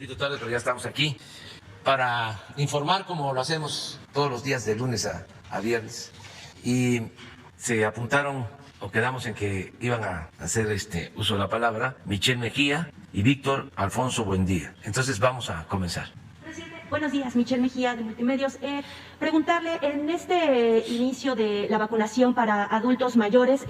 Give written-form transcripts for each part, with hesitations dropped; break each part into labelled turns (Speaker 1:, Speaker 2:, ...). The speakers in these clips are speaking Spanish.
Speaker 1: poquito tarde, pero ya estamos aquí para informar como lo hacemos todos los días de lunes a viernes. Y se apuntaron o quedamos en que iban a hacer uso de la palabra Michelle Mejía y Víctor Alfonso Buendía. Entonces vamos a comenzar.
Speaker 2: Buenos días, Michelle Mejía de Multimedios. Preguntarle, en este inicio de la vacunación para adultos mayores,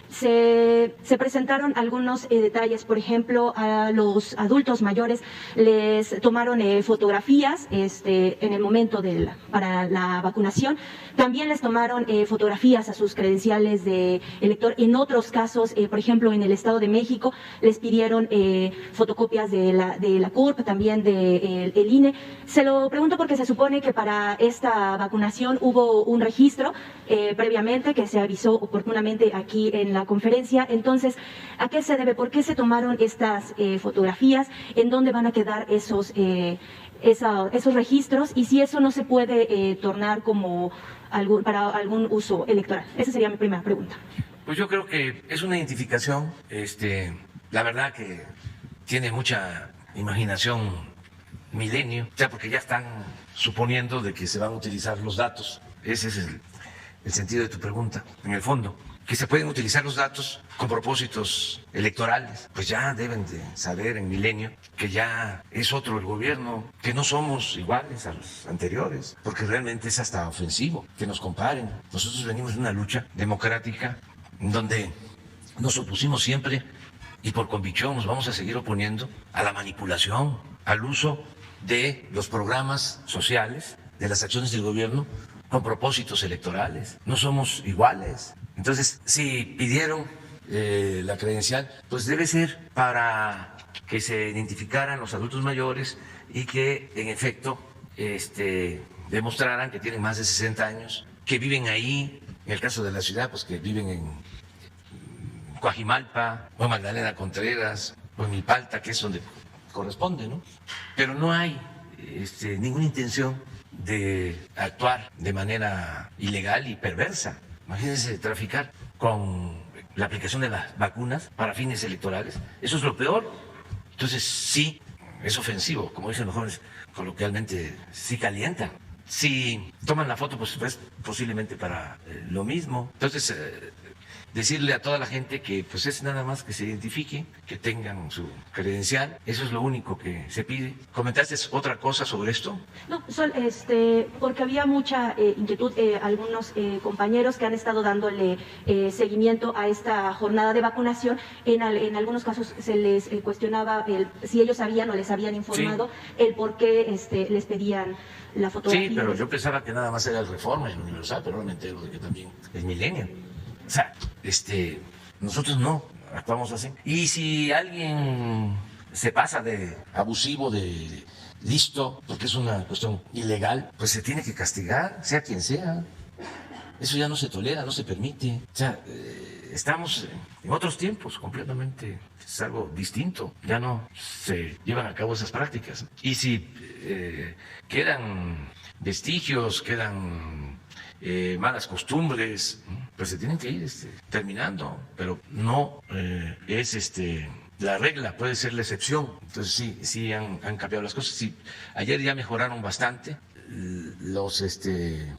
Speaker 2: se presentaron algunos detalles. Por ejemplo, a los adultos mayores les tomaron fotografías en el momento para la vacunación. También les tomaron fotografías a sus credenciales de elector. En otros casos, por ejemplo, en el Estado de México, les pidieron fotocopias de la CURP, también del INE. Se lo pregunto porque se supone que para esta vacunación hubo un registro previamente que se avisó oportunamente aquí en la conferencia. Entonces, ¿a qué se debe? ¿Por qué se tomaron estas fotografías? ¿En dónde van a quedar esos registros? Y si eso no se puede tornar como para algún uso electoral. Esa sería mi primera pregunta.
Speaker 1: Pues yo creo que es una identificación, la verdad que tiene mucha imaginación milenio, o sea, porque ya están suponiendo de que se van a utilizar los datos. Ese es el sentido de tu pregunta, en el fondo. Que se pueden utilizar los datos con propósitos electorales, pues ya deben de saber en Milenio que ya es otro el gobierno, que no somos iguales a los anteriores, porque realmente es hasta ofensivo que nos comparen. Nosotros venimos de una lucha democrática donde nos opusimos siempre y por convicción nos vamos a seguir oponiendo a la manipulación, al uso de los programas sociales, de las acciones del gobierno con propósitos electorales. No somos iguales. Entonces, si pidieron la credencial, pues debe ser para que se identificaran los adultos mayores y que, en efecto, demostraran que tienen más de 60 años, que viven ahí, en el caso de la ciudad, pues que viven en Coajimalpa, o en Magdalena Contreras, o en Milpalta, que es donde corresponde, ¿no? Pero no hay ninguna intención de actuar de manera ilegal y perversa. Imagínense traficar con la aplicación de las vacunas para fines electorales. Eso es lo peor. Entonces sí, es ofensivo, como dicen los jóvenes coloquialmente, sí calienta. Si toman la foto, pues es posiblemente para lo mismo. Entonces, decirle a toda la gente que pues es nada más que se identifique, que tengan su credencial, eso es lo único que se pide. ¿Comentaste otra cosa sobre esto?
Speaker 2: No, porque había mucha inquietud, algunos compañeros que han estado dándole seguimiento a esta jornada de vacunación, en algunos casos se les cuestionaba si ellos sabían o les habían informado el por qué les pedían la fotografía.
Speaker 1: Sí, pero yo pensaba que nada más era el Reforma y el Universal, pero ahora me entero de que también es Milenio. O sea, nosotros no actuamos así. Y si alguien se pasa de abusivo, de listo, porque es una cuestión ilegal, pues se tiene que castigar, sea quien sea. Eso ya no se tolera, no se permite. O sea, estamos en otros tiempos completamente, es algo distinto. Ya no se llevan a cabo esas prácticas. Y si quedan vestigios, quedan malas costumbres, pues se tienen que ir terminando, pero no es la regla, puede ser la excepción. Entonces sí han cambiado las cosas. Sí, ayer ya mejoraron bastante los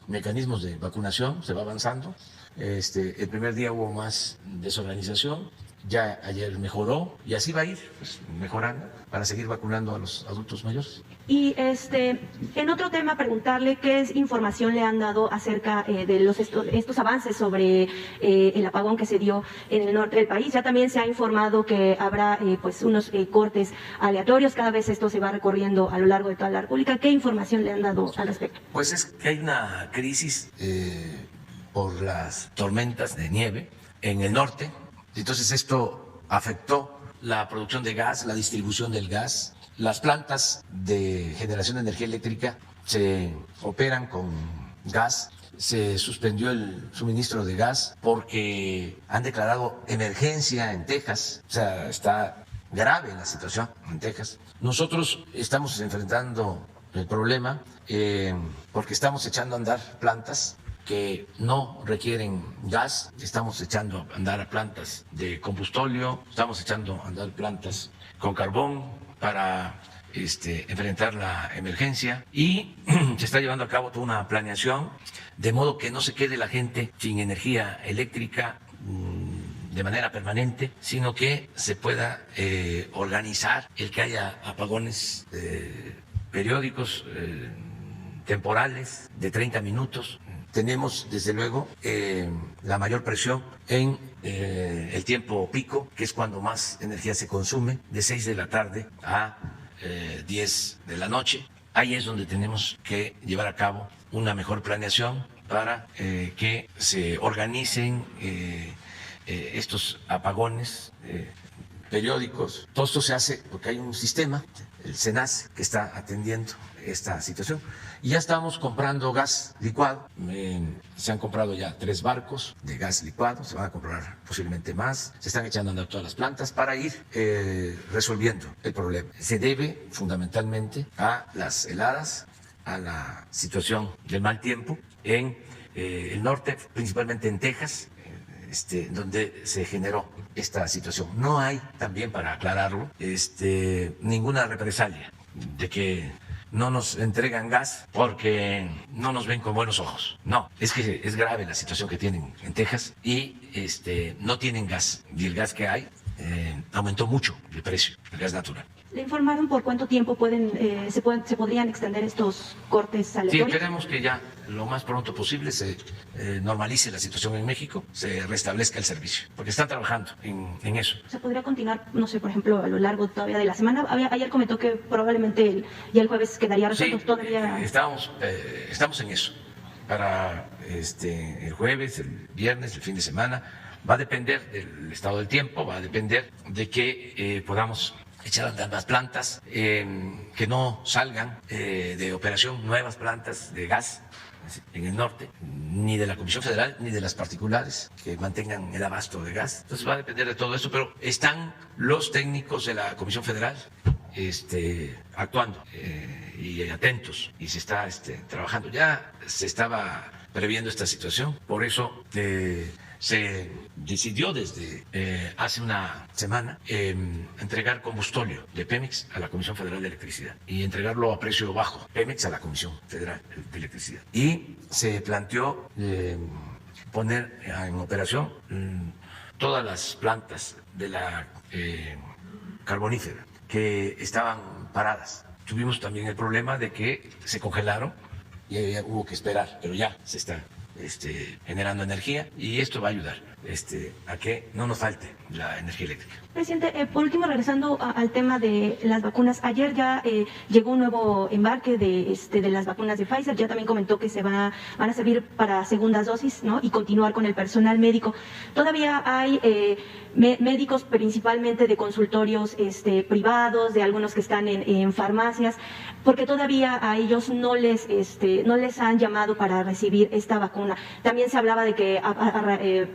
Speaker 1: mecanismos de vacunación, se va avanzando. El primer día hubo más desorganización, ya ayer mejoró y así va a ir pues, mejorando para seguir vacunando a los adultos mayores.
Speaker 2: Y en otro tema, preguntarle qué información le han dado acerca de estos avances sobre el apagón que se dio en el norte del país. Ya también se ha informado que habrá pues unos cortes aleatorios, cada vez esto se va recorriendo a lo largo de toda la República. ¿Qué información le han dado al respecto?
Speaker 1: Pues es que hay una crisis por las tormentas de nieve en el norte, entonces esto afectó la producción de gas, la distribución del gas. Las plantas de generación de energía eléctrica se operan con gas. Se suspendió el suministro de gas porque han declarado emergencia en Texas. O sea, está grave la situación en Texas. Nosotros estamos enfrentando el problema porque estamos echando a andar plantas que no requieren gas, estamos echando a andar a plantas de combustóleo, estamos echando a andar plantas con carbón para enfrentar la emergencia y se está llevando a cabo toda una planeación de modo que no se quede la gente sin energía eléctrica de manera permanente, sino que se pueda organizar el que haya apagones periódicos, temporales, de 30 minutos. Tenemos, desde luego, la mayor presión en el tiempo pico, que es cuando más energía se consume, de 6 de la tarde a 10 de la noche. Ahí es donde tenemos que llevar a cabo una mejor planeación para que se organicen estos apagones periódicos. Todo esto se hace porque hay un sistema, el SENACE, que está atendiendo esta situación. Y ya estamos comprando gas licuado. Se han comprado ya 3 barcos de gas licuado, se van a comprar posiblemente más. Se están echando a andar todas las plantas para ir resolviendo el problema. Se debe fundamentalmente a las heladas, a la situación del mal tiempo en el norte, principalmente en Texas, donde se generó esta situación. No hay, también para aclararlo, ninguna represalia de que no nos entregan gas porque no nos ven con buenos ojos. No, es que es grave la situación que tienen en Texas y no tienen gas. Y el gas que hay aumentó mucho el precio, el gas natural.
Speaker 2: ¿Le informaron por cuánto tiempo se podrían extender estos cortes aleatorios?
Speaker 1: Sí, esperemos que ya lo más pronto posible se normalice la situación en México, se restablezca el servicio, porque están trabajando en eso.
Speaker 2: ¿Se podría continuar, no sé, por ejemplo, a lo largo todavía de la semana? Ayer comentó que probablemente ya el jueves quedaría resuelto.
Speaker 1: Sí,
Speaker 2: todavía.
Speaker 1: Estamos en eso. Para el jueves, el viernes, el fin de semana, va a depender del estado del tiempo, va a depender de que podamos echar a andar las plantas, que no salgan de operación nuevas plantas de gas en el norte, ni de la Comisión Federal, ni de las particulares que mantengan el abasto de gas. Entonces va a depender de todo esto, pero están los técnicos de la Comisión Federal actuando y atentos, y se está trabajando. Ya se estaba previendo esta situación, por eso se decidió desde hace una semana entregar combustóleo de Pemex a la Comisión Federal de Electricidad y entregarlo a precio bajo, Pemex a la Comisión Federal de Electricidad. Y se planteó poner en operación todas las plantas de la carbonífera que estaban paradas. Tuvimos también el problema de que se congelaron y hubo que esperar, pero ya se está generando energía y esto va a ayudar a que no nos falte la energía eléctrica.
Speaker 2: Presidente, por último, regresando al tema de las vacunas, ayer ya llegó un nuevo embarque de las vacunas de Pfizer, ya también comentó que van a servir para segundas dosis, ¿no? Y continuar con el personal médico. Todavía hay médicos principalmente de consultorios privados, de algunos que están en farmacias, porque todavía a ellos no les han llamado para recibir esta vacuna. También se hablaba de que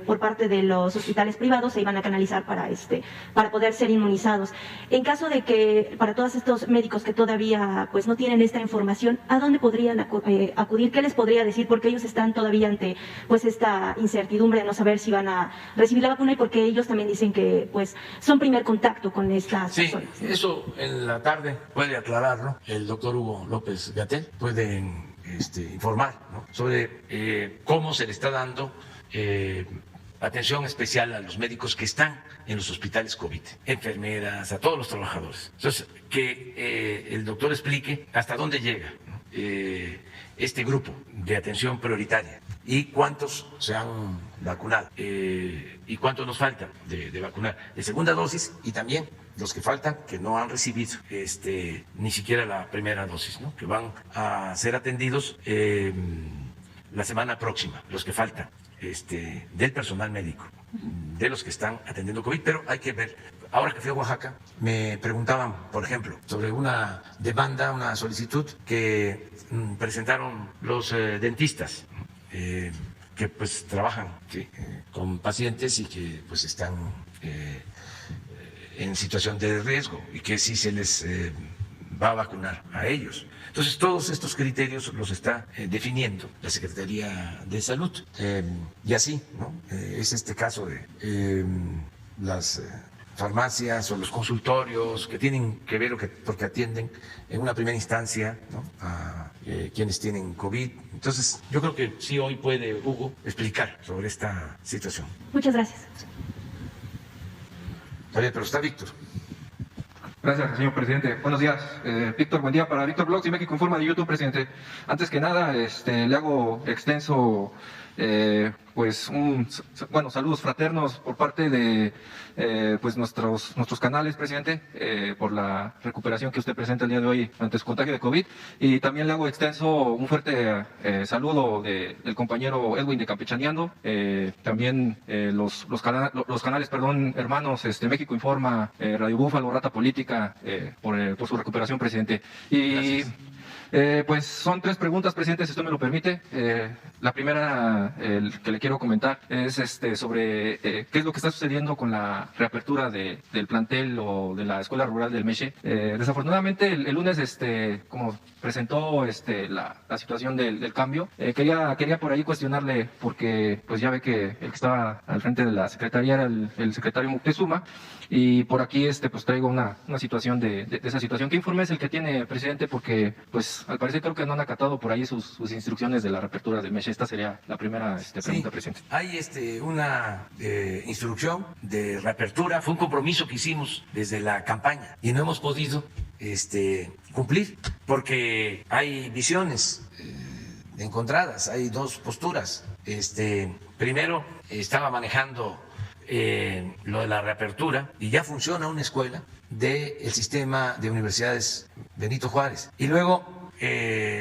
Speaker 2: por parte de los hospitales privados se iban a canalizar para poder ser inmunizados. En caso de que para todos estos médicos que todavía pues no tienen esta información, ¿a dónde podrían acudir? ¿Qué les podría decir? Porque ellos están todavía ante pues esta incertidumbre de no saber si van a recibir la vacuna y porque ellos también dicen que pues son primer contacto con estas personas.
Speaker 1: Sí, eso en la tarde puede aclararlo el doctor Hugo López-Gatell, puede informar, ¿no?, sobre cómo se le está dando atención especial a los médicos que están en los hospitales COVID, enfermeras, a todos los trabajadores. Entonces, que el doctor explique hasta dónde llega, ¿no?, este grupo de atención prioritaria y cuántos se han vacunado y cuántos nos falta de vacunar de segunda dosis, y también los que faltan que no han recibido ni siquiera la primera dosis, ¿no?, que van a ser atendidos la semana próxima, los que faltan del personal médico, de los que están atendiendo COVID. Pero hay que ver, ahora que fui a Oaxaca, me preguntaban, por ejemplo, sobre una demanda, una solicitud que presentaron los dentistas, que pues trabajan con pacientes y que pues están en situación de riesgo y que sí se les va a vacunar a ellos. Entonces, todos estos criterios los está definiendo la Secretaría de Salud. Y así, ¿no? Es este caso de las farmacias o los consultorios que tienen que ver porque atienden en una primera instancia, ¿no?, a quienes tienen COVID. Entonces, yo creo que sí hoy puede Hugo explicar sobre esta situación.
Speaker 2: Muchas gracias.
Speaker 1: Está bien, pero está Víctor.
Speaker 3: Gracias, señor presidente. Buenos días. Víctor, buen día para Víctor Blogs y México Informa de YouTube, presidente. Antes que nada, le hago extenso, pues, saludos fraternos por parte de pues nuestros canales, presidente, por la recuperación que usted presenta el día de hoy ante su contagio de COVID. Y también le hago extenso un fuerte saludo del compañero Edwin de Campechaneando. También los canales, hermanos, México Informa, Radio Búfalo, Rata Política, por su recuperación, presidente. Y gracias. Pues son 3 preguntas, presidente, si usted me lo permite. La primera que le quiero comentar es sobre qué es lo que está sucediendo con la reapertura del plantel o de la escuela rural del Meche. Desafortunadamente el lunes, como presentó la situación del cambio, quería por ahí cuestionarle, porque pues ya ve que el que estaba al frente de la secretaría era el secretario Moctezuma, y por aquí pues traigo una situación de esa situación. ¿Qué informe es el que tiene, presidente? Porque pues al parecer creo que no han acatado por ahí sus instrucciones de la reapertura del Meche. Esta sería la primera pregunta, presidente.
Speaker 1: Hay una instrucción de reapertura, fue un compromiso que hicimos desde la campaña y no hemos podido cumplir porque hay visiones encontradas, hay 2 posturas. Primero estaba manejando lo de la reapertura y ya funciona una escuela del sistema de universidades Benito Juárez. Y luego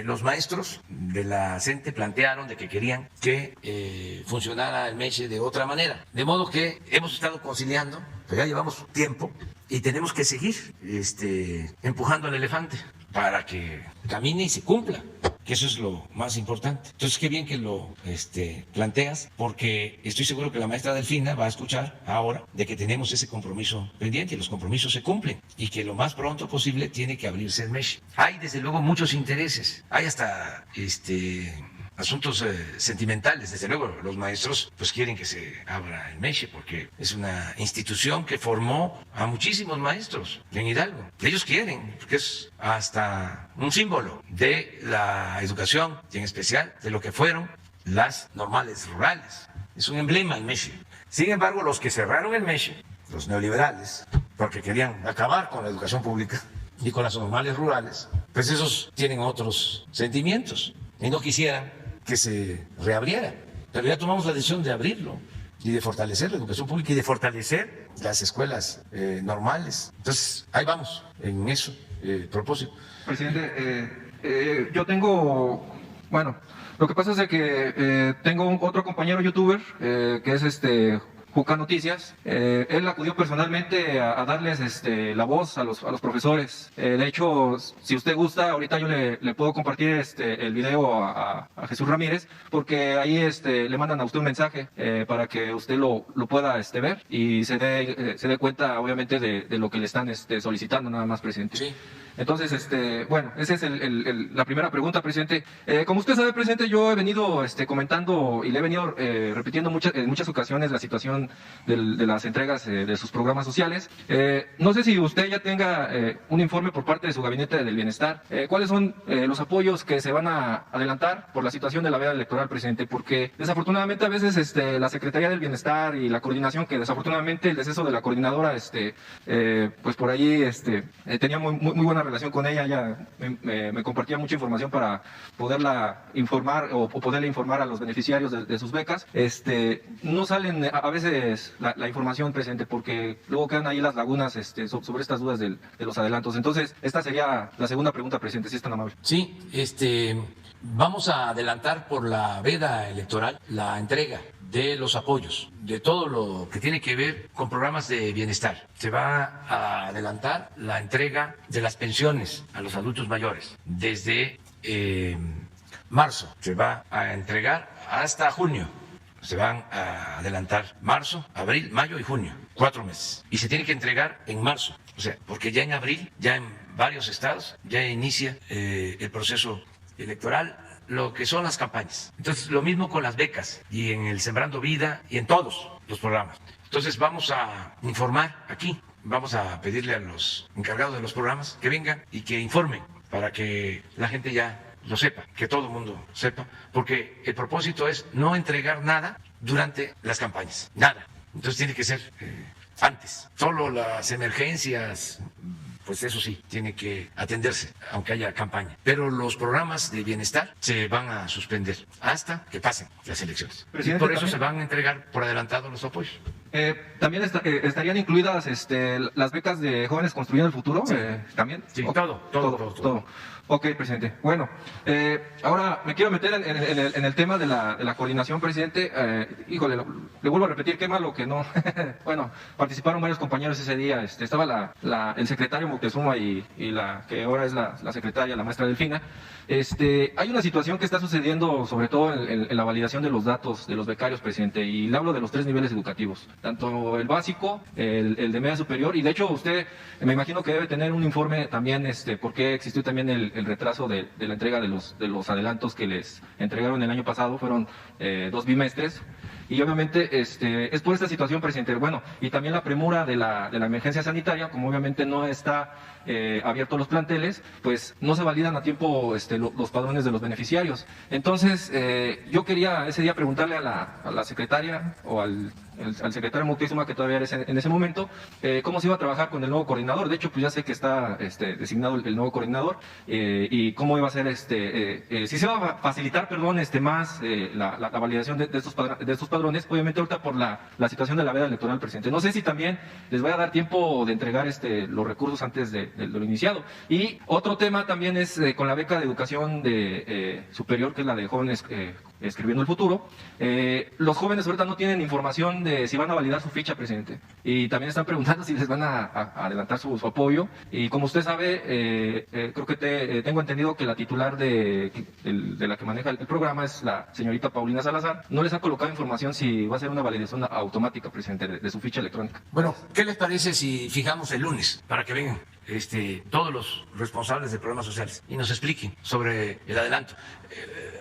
Speaker 1: los maestros de la CENTE plantearon de que querían que funcionara el Meche de otra manera. De modo que hemos estado conciliando, pero ya llevamos tiempo y tenemos que seguir empujando al elefante para que camine y se cumpla, que eso es lo más importante. Entonces, qué bien que lo planteas, porque estoy seguro que la maestra Delfina va a escuchar ahora de que tenemos ese compromiso pendiente y los compromisos se cumplen y que lo más pronto posible tiene que abrirse el Meche. Hay desde luego muchos intereses, hay hasta asuntos sentimentales. Desde luego los maestros pues quieren que se abra el Meche porque es una institución que formó a muchísimos maestros en Hidalgo. Ellos quieren, porque es hasta un símbolo de la educación y en especial de lo que fueron las normales rurales. Es un emblema el Meche. Sin embargo, los que cerraron el Meche, los neoliberales, porque querían acabar con la educación pública y con las normales rurales, pues esos tienen otros sentimientos y no quisieran que se reabriera, pero ya tomamos la decisión de abrirlo y de fortalecer la educación pública y de fortalecer las escuelas normales. Entonces, ahí vamos, en eso, propósito.
Speaker 3: Presidente, yo tengo, lo que pasa es de que tengo otro compañero youtuber, que es Juca Noticias. Él acudió personalmente a darles la voz a los profesores. De hecho, si usted gusta, ahorita yo le puedo compartir el video a Jesús Ramírez, porque ahí le mandan a usted un mensaje para que usted lo pueda ver y se dé cuenta, obviamente, de lo que le están solicitando, nada más, presidente. Sí. Entonces, esa es la primera pregunta, presidente. Como usted sabe, presidente, yo he venido comentando y le he venido repitiendo en muchas ocasiones la situación de las entregas de sus programas sociales. No sé si usted ya tenga un informe por parte de su gabinete del bienestar. ¿Cuáles son los apoyos que se van a adelantar por la situación de la veda electoral, presidente? Porque desafortunadamente a veces la Secretaría del Bienestar y la coordinación, que desafortunadamente el deceso de la coordinadora, pues por ahí tenía muy buena relación con ella. Ella me compartía mucha información para poderla informar o poderle informar a los beneficiarios de sus becas. No salen a veces la información, presidente, porque luego quedan ahí las lagunas sobre estas dudas de los adelantos. Entonces, esta sería la segunda pregunta, presidente, si es tan amable.
Speaker 1: Sí, vamos a adelantar por la veda electoral la entrega de los apoyos, de todo lo que tiene que ver con programas de bienestar. Se va a adelantar la entrega de las pensiones a los adultos mayores desde marzo. Se va a entregar hasta junio. Se van a adelantar marzo, abril, mayo y junio, 4 meses. Y se tiene que entregar en marzo, o sea, porque ya en abril, ya en varios estados, ya inicia el proceso electoral. lo que son las campañas. Entonces, lo mismo con las becas y en el Sembrando Vida y en todos los programas. Entonces, vamos a informar aquí, vamos a pedirle a los encargados de los programas que vengan y que informen para que la gente ya lo sepa, que todo el mundo sepa, porque el propósito es no entregar nada durante las campañas, nada. Entonces tiene que ser antes. Solo las emergencias, pues eso sí, tiene que atenderse, aunque haya campaña. Pero los programas de bienestar se van a suspender hasta que pasen las elecciones. Y por eso se van a entregar por adelantado los apoyos.
Speaker 3: También estarían incluidas las becas de Jóvenes Construyendo el Futuro.
Speaker 1: Sí.
Speaker 3: También.
Speaker 1: Sí, todo.
Speaker 3: Ok, presidente. Bueno, ahora me quiero meter en el tema de la coordinación, presidente. Híjole, le vuelvo a repetir, qué malo que no. Bueno, participaron varios compañeros ese día. Estaba el secretario Moctezuma y la que ahora es la secretaria, la maestra Delfina. Hay una situación que está sucediendo, sobre todo en la validación de los datos de los becarios, presidente, y le hablo de los 3 niveles educativos, tanto el básico, el de media superior, y de hecho usted me imagino que debe tener un informe también, por qué existió también el retraso de la entrega de los adelantos que les entregaron el año pasado, fueron 2 bimestres. Y obviamente es por esta situación, presidente. Bueno, y también la premura de la emergencia sanitaria, como obviamente no está abiertos los planteles, pues no se validan a tiempo los padrones de los beneficiarios. Entonces, yo quería ese día preguntarle a la secretaria o al secretario Moctezuma, que todavía era en ese momento, cómo se iba a trabajar con el nuevo coordinador. De hecho, pues ya sé que está designado el nuevo coordinador, y cómo iba a ser, si se iba a facilitar, más la validación de estos padrones, obviamente ahorita por la situación de la veda electoral, presidente. No sé si también les vaya a dar tiempo de entregar los recursos antes de lo iniciado. Y otro tema también es con la beca de educación superior, que es la de Jóvenes Escribiendo el Futuro. Los jóvenes ahorita no tienen información de si van a validar su ficha, presidente. Y también están preguntando si les van a adelantar su apoyo. Y como usted sabe, creo que tengo entendido que la titular de la que maneja el programa es la señorita Paulina Salazar. No les ha colocado información si va a ser una validación automática, presidente, de su ficha electrónica.
Speaker 1: Bueno, ¿qué les parece si fijamos el lunes para que vengan todos los responsables de programas sociales y nos expliquen sobre el adelanto?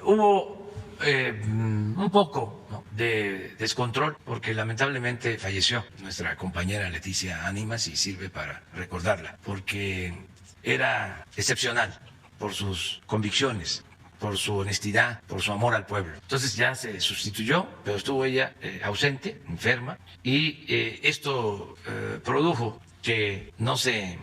Speaker 1: Hubo un poco, ¿no?, de descontrol, porque lamentablemente falleció nuestra compañera Leticia Ánimas, y sirve para recordarla, porque era excepcional por sus convicciones, por su honestidad, por su amor al pueblo. Entonces ya se sustituyó, pero estuvo ella ausente, enferma, y esto produjo que no se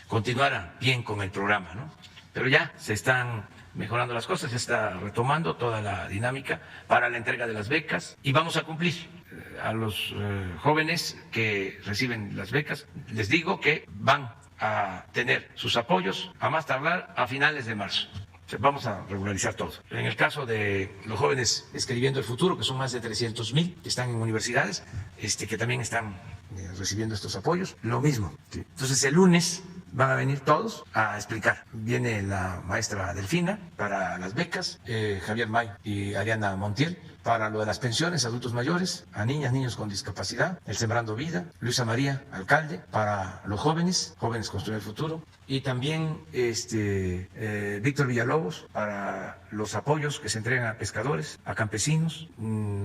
Speaker 1: continuara bien con el programa, ¿no? Pero ya se están mejorando las cosas, se está retomando toda la dinámica para la entrega de las becas, y vamos a cumplir. A los jóvenes que reciben las becas les digo que van a tener sus apoyos a más tardar a finales de marzo. Vamos a regularizar todo. En el caso de los jóvenes escribiendo el futuro, que son más de 300,000 que están en universidades, que también están recibiendo estos apoyos, lo mismo. Entonces el lunes van a venir todos a explicar. Viene la maestra Delfina para las becas, Javier May y Ariana Montiel para lo de las pensiones a adultos mayores, a niñas, niños con discapacidad, el Sembrando Vida, Luisa María, alcalde, para los jóvenes Construir el Futuro, y también Víctor Villalobos para los apoyos que se entregan a pescadores, a campesinos,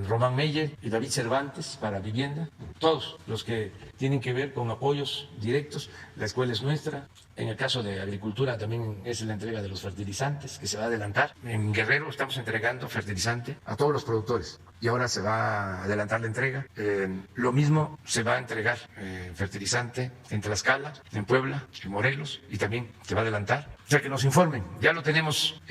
Speaker 1: Román Meyer y David Cervantes para vivienda, todos los que tienen que ver con apoyos directos. La escuela es nuestra. En el caso de agricultura también es la entrega de los fertilizantes, que se va a adelantar. En Guerrero estamos entregando fertilizante a todos los productores, y ahora se va a adelantar la entrega. Lo mismo se va a entregar fertilizante en Tlaxcala, en Puebla, en Morelos, y también se va a adelantar. O sea, que nos informen, ya lo tenemos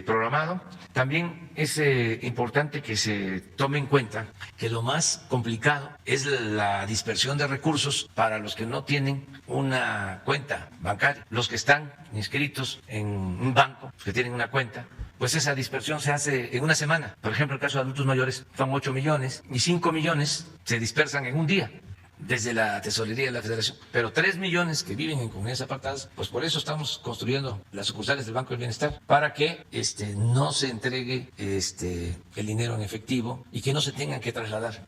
Speaker 1: programado. También es importante que se tome en cuenta que lo más complicado es la dispersión de recursos para los que no tienen una cuenta bancaria. Los que están inscritos en un banco, los que tienen una cuenta, pues esa dispersión se hace en una semana. Por ejemplo, el caso de adultos mayores son 8 millones y 5 millones se dispersan en un día desde la tesorería de la Federación, pero 3 millones que viven en comunidades apartadas, pues por eso estamos construyendo las sucursales del Banco del Bienestar, para que no se entregue el dinero en efectivo y que no se tengan que trasladar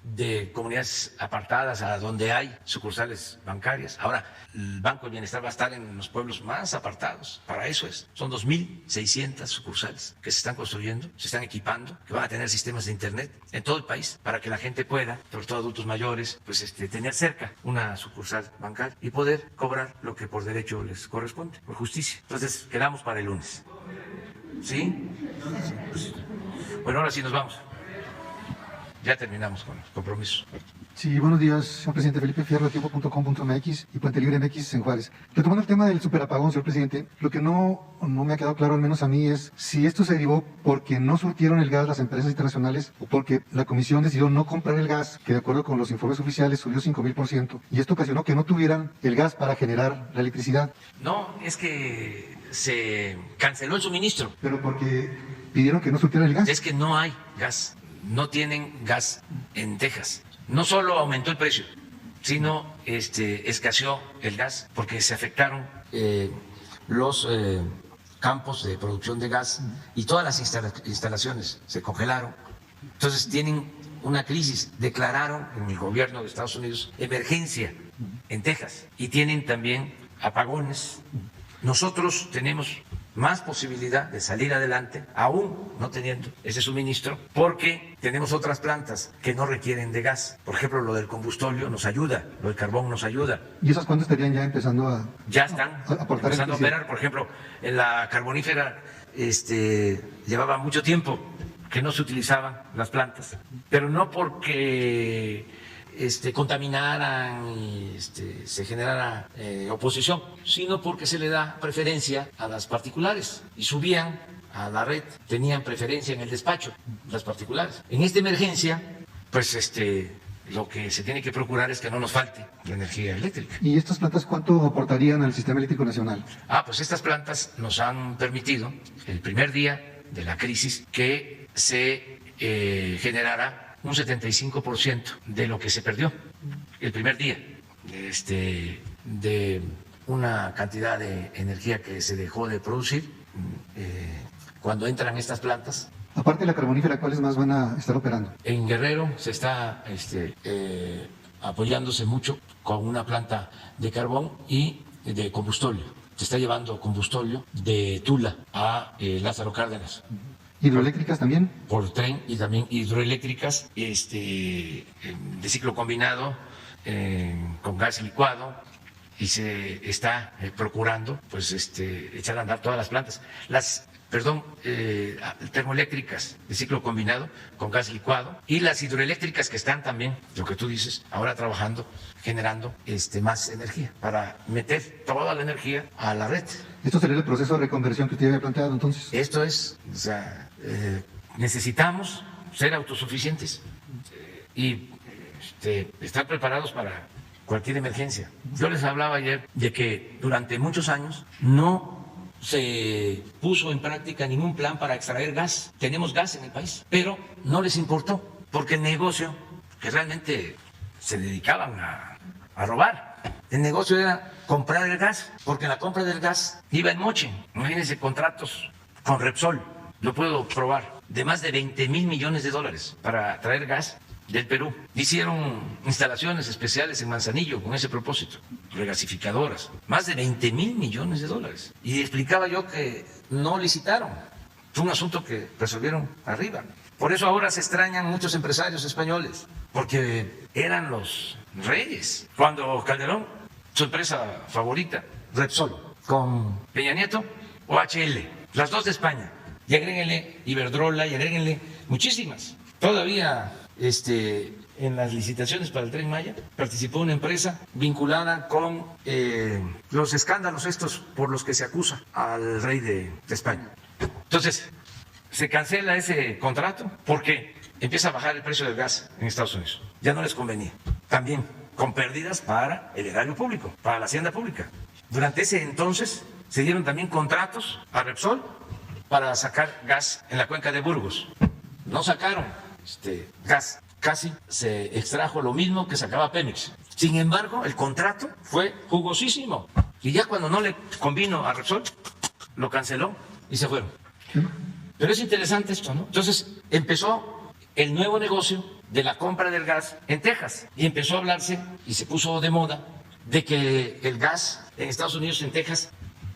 Speaker 1: de comunidades apartadas a donde hay sucursales bancarias. Ahora, el Banco del Bienestar va a estar en los pueblos más apartados. Para eso son 2.600 sucursales que se están construyendo, se están equipando, que van a tener sistemas de internet en todo el país para que la gente pueda, sobre todo adultos mayores, pues tener cerca una sucursal bancaria y poder cobrar lo que por derecho les corresponde, por justicia. Entonces, quedamos para el lunes. ¿Sí? Bueno, ahora sí nos vamos. Ya terminamos con los compromisos.
Speaker 4: Sí, buenos días, señor presidente. Felipe Fierro, de tiempo.com.mx y Puente Libre MX en Juárez. Retomando el tema del superapagón, señor presidente, lo que no me ha quedado claro, al menos a mí, es si esto se derivó porque no surtieron el gas las empresas internacionales o porque la comisión decidió no comprar el gas, que de acuerdo con los informes oficiales subió 5,000%, y esto ocasionó que no tuvieran el gas para generar la electricidad.
Speaker 1: No, es que se canceló el suministro.
Speaker 4: Pero porque pidieron que no surtieran el gas.
Speaker 1: Es que no hay gas, no tienen gas en Texas. No solo aumentó el precio, sino escaseó el gas porque se afectaron los campos de producción de gas y todas las instalaciones se congelaron. Entonces tienen una crisis. Declararon en el gobierno de Estados Unidos emergencia en Texas y tienen también apagones. Nosotros tenemos más posibilidad de salir adelante, aún no teniendo ese suministro, porque tenemos otras plantas que no requieren de gas. Por ejemplo, lo del combustóleo nos ayuda, lo del carbón nos ayuda.
Speaker 4: ¿Y esas cuándo estarían ya empezando a
Speaker 1: Ya están empezando a operar. Por ejemplo, en la carbonífera llevaba mucho tiempo que no se utilizaban las plantas, pero no porque contaminaran y se generara oposición, sino porque se le da preferencia a las particulares y subían a la red, tenían preferencia en el despacho las particulares. En esta emergencia, pues lo que se tiene que procurar es que no nos falte la energía eléctrica.
Speaker 4: ¿Y estas plantas cuánto aportarían al sistema eléctrico nacional?
Speaker 1: Pues estas plantas nos han permitido, el primer día de la crisis, que se generara un 75% de lo que se perdió el primer día, de una cantidad de energía que se dejó de producir cuando entran estas plantas.
Speaker 4: Aparte de la carbonífera, ¿cuáles más van a estar operando?
Speaker 1: En Guerrero se está apoyándose mucho con una planta de carbón y de combustóleo. Se está llevando combustóleo de Tula a Lázaro Cárdenas.
Speaker 4: ¿Hidroeléctricas también?
Speaker 1: Por tren, y también hidroeléctricas de ciclo combinado con gas licuado, y se está procurando pues echar a andar todas las plantas. Termoeléctricas de ciclo combinado con gas licuado, y las hidroeléctricas que están también, lo que tú dices, ahora trabajando, generando más energía para meter toda la energía a la red.
Speaker 4: ¿Esto sería el proceso de reconversión que usted había planteado entonces?
Speaker 1: Esto es, necesitamos ser autosuficientes y estar preparados para cualquier emergencia. Yo les hablaba ayer de que durante muchos años no se puso en práctica ningún plan para extraer gas. Tenemos gas en el país, pero no les importó, porque el negocio, que realmente se dedicaban a robar, el negocio era comprar el gas, porque la compra del gas iba en moche. Imagínense contratos con Repsol, lo puedo probar, de más de 20,000 millones de dólares para traer gas del Perú. Hicieron instalaciones especiales en Manzanillo con ese propósito, regasificadoras, más de 20,000 millones de dólares. Y explicaba yo que no licitaron, fue un asunto que resolvieron arriba. Por eso ahora se extrañan muchos empresarios españoles, porque eran los reyes. Cuando Calderón, su empresa favorita, Repsol, con Peña Nieto, OHL, las dos de España, y agréguenle Iberdrola, y agréguenle muchísimas. Todavía en las licitaciones para el Tren Maya participó una empresa vinculada con los escándalos estos por los que se acusa al rey de España. Entonces, se cancela ese contrato porque empieza a bajar el precio del gas en Estados Unidos. Ya no les convenía. También con pérdidas para el erario público, para la hacienda pública. Durante ese entonces se dieron también contratos a Repsol para sacar gas en la cuenca de Burgos. No sacaron gas, casi se extrajo lo mismo que sacaba Pemex. Sin embargo, el contrato fue jugosísimo, y ya cuando no le convino a Repsol, lo canceló y se fueron. Pero es interesante esto, ¿no? Entonces empezó el nuevo negocio de la compra del gas en Texas. Y empezó a hablarse y se puso de moda de que el gas en Estados Unidos, en Texas,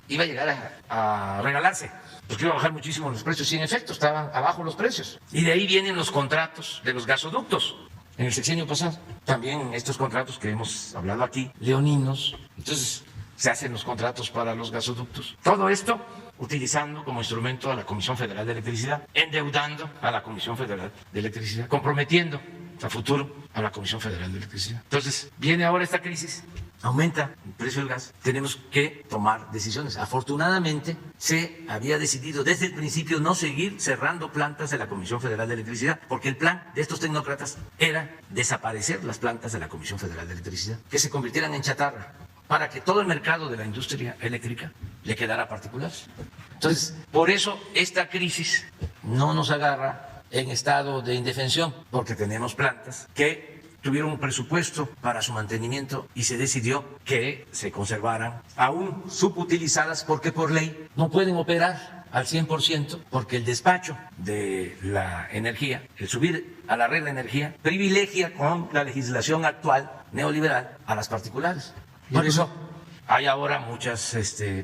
Speaker 1: iba a llegar a regalarse, porque iba a bajar muchísimo los precios, y en efecto estaban abajo los precios. Y de ahí vienen los contratos de los gasoductos. En el sexenio pasado, también estos contratos que hemos hablado aquí, leoninos, entonces se hacen los contratos para los gasoductos. Todo esto utilizando como instrumento a la Comisión Federal de Electricidad, endeudando a la Comisión Federal de Electricidad, comprometiendo a futuro a la Comisión Federal de Electricidad. Entonces, viene ahora esta crisis, aumenta el precio del gas, tenemos que tomar decisiones. Afortunadamente, se había decidido desde el principio no seguir cerrando plantas de la Comisión Federal de Electricidad, porque el plan de estos tecnócratas era desaparecer las plantas de la Comisión Federal de Electricidad, que se convirtieran en chatarra, para que todo el mercado de la industria eléctrica le quedara a particulares. Entonces, por eso esta crisis no nos agarra en estado de indefensión, porque tenemos plantas que tuvieron un presupuesto para su mantenimiento y se decidió que se conservaran aún subutilizadas, porque por ley no pueden operar al 100%, porque el despacho de la energía, el subir a la red de energía, privilegia con la legislación actual neoliberal a las particulares. Por eso hay ahora muchas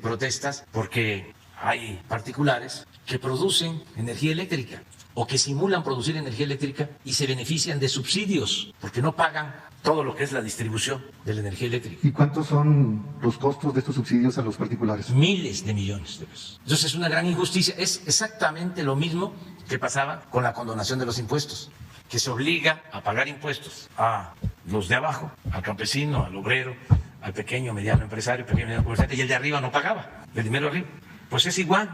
Speaker 1: protestas, porque hay particulares que producen energía eléctrica o que simulan producir energía eléctrica y se benefician de subsidios porque no pagan todo lo que es la distribución de la energía eléctrica.
Speaker 4: ¿Y cuántos son los costos de estos subsidios a los particulares?
Speaker 1: Miles de millones de pesos. Entonces es una gran injusticia. Es exactamente lo mismo que pasaba con la condonación de los impuestos, que se obliga a pagar impuestos a los de abajo, al campesino, al obrero, al pequeño, mediano empresario, pequeño, mediano comerciante, y el de arriba no pagaba, el primero arriba. Pues es igual.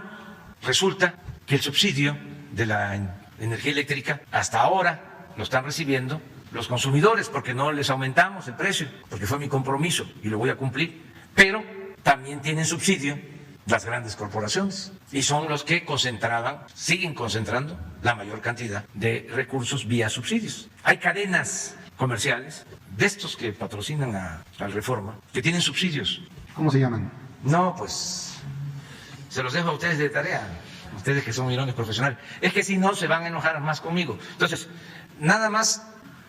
Speaker 1: Resulta que el subsidio de la energía eléctrica hasta ahora lo están recibiendo los consumidores, porque no les aumentamos el precio, porque fue mi compromiso y lo voy a cumplir. Pero también tienen subsidio las grandes corporaciones y son los que siguen concentrando la mayor cantidad de recursos vía subsidios. Hay cadenas comerciales de estos que patrocinan al Reforma que tienen subsidios.
Speaker 4: ¿Cómo se llaman?
Speaker 1: No, pues se los dejo a ustedes de tarea, ustedes que son mirones profesionales. Es que si no se van a enojar más conmigo. Entonces, nada más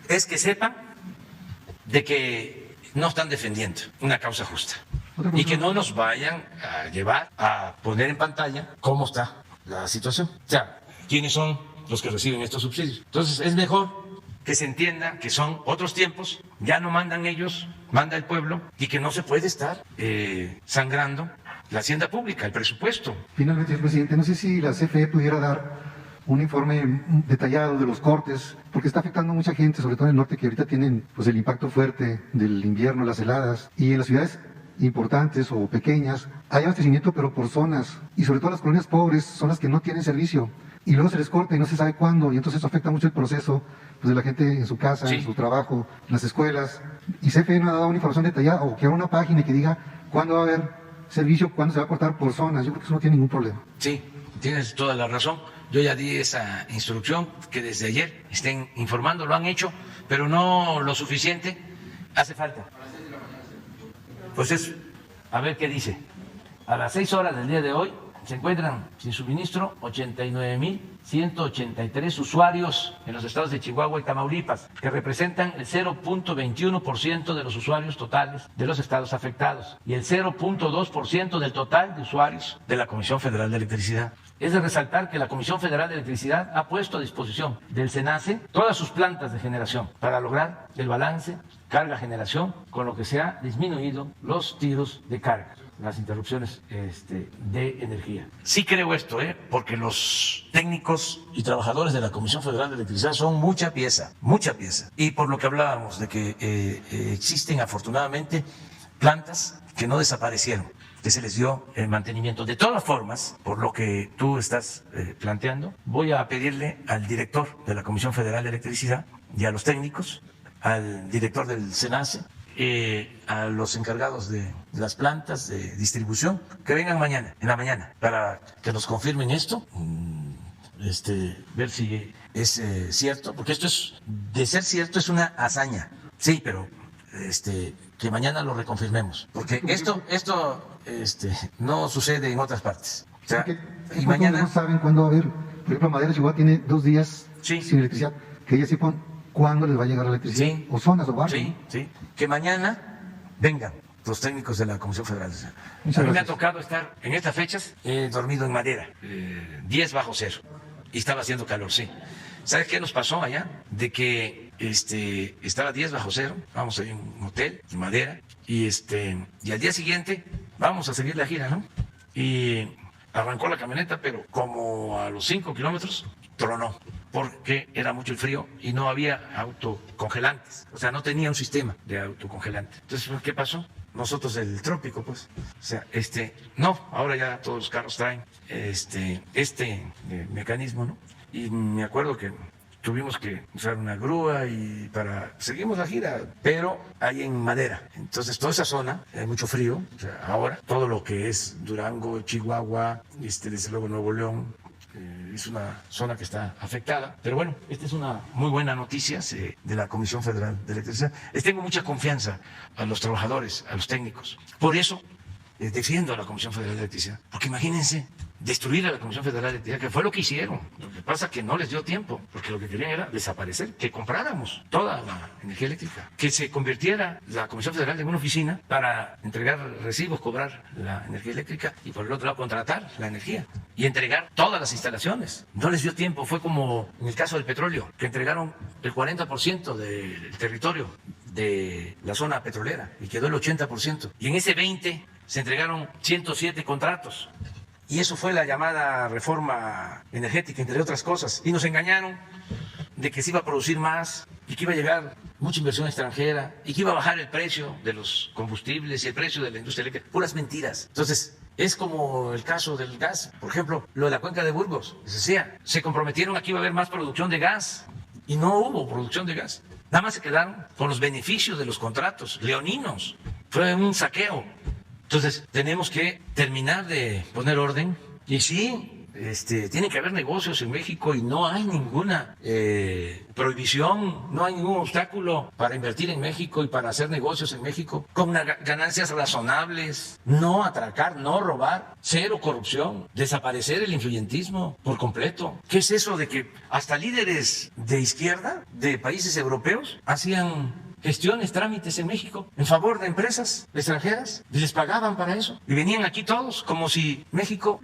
Speaker 1: es que sepan de que no están defendiendo una causa justa y que no nos vayan a llevar a poner en pantalla cómo está la situación. O sea, quiénes son los que reciben estos subsidios. Entonces, es mejor que se entienda que son otros tiempos, ya no mandan ellos, manda el pueblo, y que no se puede estar sangrando la hacienda pública, el presupuesto.
Speaker 4: Finalmente, señor presidente, no sé si la CFE pudiera dar un informe detallado de los cortes, porque está afectando a mucha gente, sobre todo en el norte, que ahorita tienen pues el impacto fuerte del invierno, las heladas, y en las ciudades importantes o pequeñas hay abastecimiento, pero por zonas, y sobre todo las colonias pobres son las que no tienen servicio, y luego se les corta y no se sabe cuándo, y entonces eso afecta mucho el proceso pues, de la gente en su casa, en su trabajo, en las escuelas, y CFE no ha dado una información detallada, o que haga una página que diga cuándo va a haber servicio, cuándo se va a cortar por zonas. Yo creo que eso no tiene ningún problema.
Speaker 1: Sí, tienes toda la razón. Yo ya di esa instrucción, que desde ayer estén informando, lo han hecho, pero no lo suficiente, hace falta. Pues es, a ver qué dice. A las 6 horas del día de hoy se encuentran sin suministro 89.183 usuarios en los estados de Chihuahua y Tamaulipas, que representan el 0.21% de los usuarios totales de los estados afectados y el 0.2% del total de usuarios de la Comisión Federal de Electricidad. Es de resaltar que la Comisión Federal de Electricidad ha puesto a disposición del SENACE todas sus plantas de generación para lograr el balance carga-generación, con lo que se ha disminuido los tiros de carga, las interrupciones de energía. Sí creo esto, porque los técnicos y trabajadores de la Comisión Federal de Electricidad son mucha pieza. Y por lo que hablábamos de que existen afortunadamente plantas que no desaparecieron, que se les dio el mantenimiento. De todas formas, por lo que tú estás planteando, voy a pedirle al director de la Comisión Federal de Electricidad y a los técnicos, al director del SENACE, a los encargados de las plantas de distribución, que vengan mañana, en la mañana, para que nos confirmen esto, ver si es cierto, porque esto es, de ser cierto, es una hazaña. Sí, pero que mañana lo reconfirmemos, porque esto no sucede en otras partes. O sea, y mañana
Speaker 4: no saben cuándo va a haber. Por ejemplo, Madera Chihuahua tiene 2 días sin electricidad, que ella sí pone cuándo les va a llegar la electricidad,
Speaker 1: Sí.
Speaker 4: o zonas o barrios.
Speaker 1: Sí, sí. Que mañana vengan los técnicos de la Comisión Federal.
Speaker 4: Muchas
Speaker 1: A mí me ha
Speaker 4: gracias.
Speaker 1: tocado estar en estas fechas, he dormido en madera, 10 bajo cero, y estaba haciendo calor, sí. ¿Sabes qué nos pasó allá? De que estaba 10 bajo cero, vamos a ir a un hotel de madera, y al día siguiente vamos a seguir la gira, ¿no? Y arrancó la camioneta, pero como a los 5 kilómetros tronó, porque era mucho el frío y no había autocongelantes, o sea, no tenía un sistema de autocongelante. Entonces, ¿qué pasó? Nosotros el trópico, pues, o sea, no, ahora ya todos los carros traen mecanismo, ¿no? Y me acuerdo que tuvimos que usar una grúa y seguimos la gira, pero hay en madera. Entonces toda esa zona, hay mucho frío, o sea, ahora todo lo que es Durango, Chihuahua, desde luego Nuevo León, es una zona que está afectada. Pero bueno, esta es una muy buena noticia de la Comisión Federal de Electricidad. Les tengo mucha confianza a los trabajadores, a los técnicos. Por eso defiendo a la Comisión Federal de Electricidad. Porque imagínense, destruir a la Comisión Federal de Electricidad, que fue lo que hicieron. Lo que pasa es que no les dio tiempo, porque lo que querían era desaparecer, que compráramos toda la energía eléctrica, que se convirtiera la Comisión Federal en una oficina para entregar recibos, cobrar la energía eléctrica y por el otro lado contratar la energía y entregar todas las instalaciones. No les dio tiempo, fue como en el caso del petróleo, que entregaron el 40% del territorio de la zona petrolera y quedó el 80%. Y en ese 20% se entregaron 107 contratos. Y eso fue la llamada reforma energética, entre otras cosas. Y nos engañaron de que se iba a producir más y que iba a llegar mucha inversión extranjera y que iba a bajar el precio de los combustibles y el precio de la industria eléctrica. Puras mentiras. Entonces, es como el caso del gas. Por ejemplo, lo de la cuenca de Burgos. Se comprometieron a que iba a haber más producción de gas y no hubo producción de gas. Nada más se quedaron con los beneficios de los contratos leoninos. Fue un saqueo. Entonces, tenemos que terminar de poner orden. Y sí, tiene que haber negocios en México y no hay ninguna prohibición, no hay ningún obstáculo para invertir en México y para hacer negocios en México con ganancias razonables, no atracar, no robar, cero corrupción, desaparecer el influyentismo por completo. ¿Qué es eso de que hasta líderes de izquierda de países europeos hacían gestiones, trámites en México en favor de empresas extranjeras y les pagaban para eso? Y venían aquí todos como si México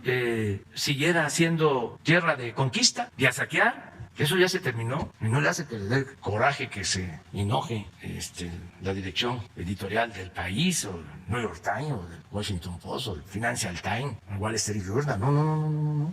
Speaker 1: siguiera siendo tierra de conquista y a saquear. Eso ya se terminó y no le hace que le dé coraje que se enoje la dirección editorial del País o el New York Times o el Washington Post o el Financial Times o el Wall Street Journal. No.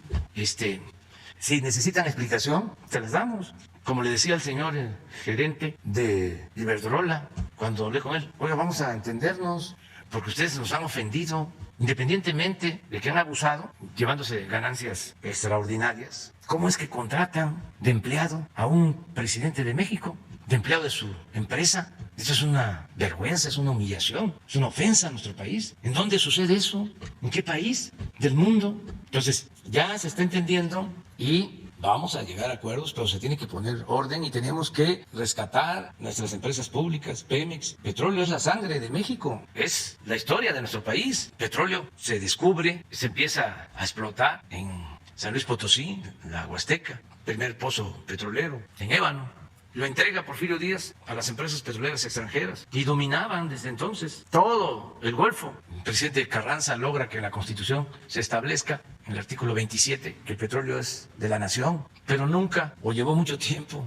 Speaker 1: Si necesitan explicación, se las damos. Como le decía al señor gerente de Iberdrola, cuando hablé con él, oiga, vamos a entendernos, porque ustedes nos han ofendido, independientemente de que han abusado, llevándose ganancias extraordinarias. ¿Cómo es que contratan de empleado a un presidente de México, de empleado de su empresa? Esto es una vergüenza, es una humillación, es una ofensa a nuestro país. ¿En dónde sucede eso? ¿En qué país del mundo? Entonces, ya se está entendiendo y vamos a llegar a acuerdos, pero se tiene que poner orden y tenemos que rescatar nuestras empresas públicas. Pemex, petróleo es la sangre de México, es la historia de nuestro país. Petróleo se descubre, se empieza a explotar en San Luis Potosí, la Huasteca, primer pozo petrolero, en Ébano. Lo entrega Porfirio Díaz a las empresas petroleras extranjeras y dominaban desde entonces todo el Golfo. El presidente Carranza logra que en la Constitución se establezca en el artículo 27 que el petróleo es de la nación, pero nunca, o llevó mucho tiempo,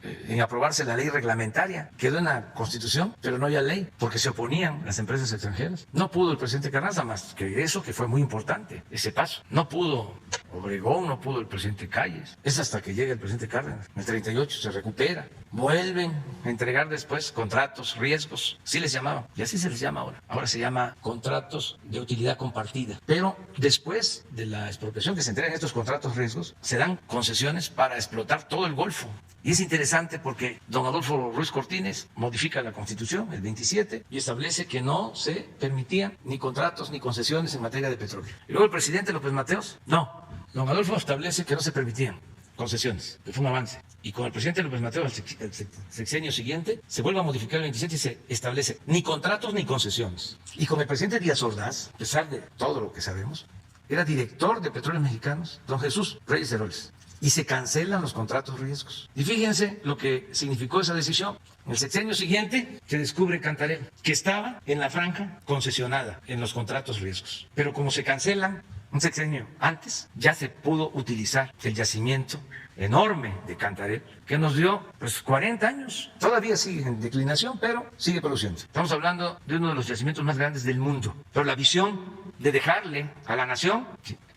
Speaker 1: en aprobarse la ley reglamentaria. Quedó en la Constitución, pero no había ley, porque se oponían las empresas extranjeras. No pudo el presidente Carranza, más que eso, que fue muy importante, ese paso. No pudo Obregón, no pudo el presidente Calles. Es hasta que llega el presidente Cárdenas. En el 38 se recupera. Vuelven a entregar después contratos, riesgos, así les llamaban, y así se les llama ahora. Ahora se llama contratos de utilidad compartida. Pero después de la expropiación que se entregan estos contratos riesgos, se dan concesiones para explotar todo el Golfo. Y es interesante porque don Adolfo Ruiz Cortines modifica la Constitución, el 27, y establece que no se permitían ni contratos ni concesiones en materia de petróleo. Y luego el presidente López Mateos, no, don Adolfo establece que no se permitían concesiones, que fue un avance. Y con el presidente López Mateos, el sexenio siguiente, se vuelve a modificar el 27 y se establece ni contratos ni concesiones. Y con el presidente Díaz Ordaz, a pesar de todo lo que sabemos, era director de Petróleos Mexicanos, don Jesús Reyes Heroles. y se cancelan los contratos riesgos. Y fíjense lo que significó esa decisión. En el sexenio siguiente se descubre Cantarell, que estaba en la franja concesionada en los contratos riesgos. Pero como se cancelan un sexenio antes, ya se pudo utilizar el yacimiento enorme de Cantarell, que nos dio pues 40 años. Todavía sigue en declinación, pero sigue produciendo. Estamos hablando de uno de los yacimientos más grandes del mundo. Pero la visión de dejarle a la nación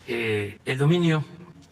Speaker 1: el dominio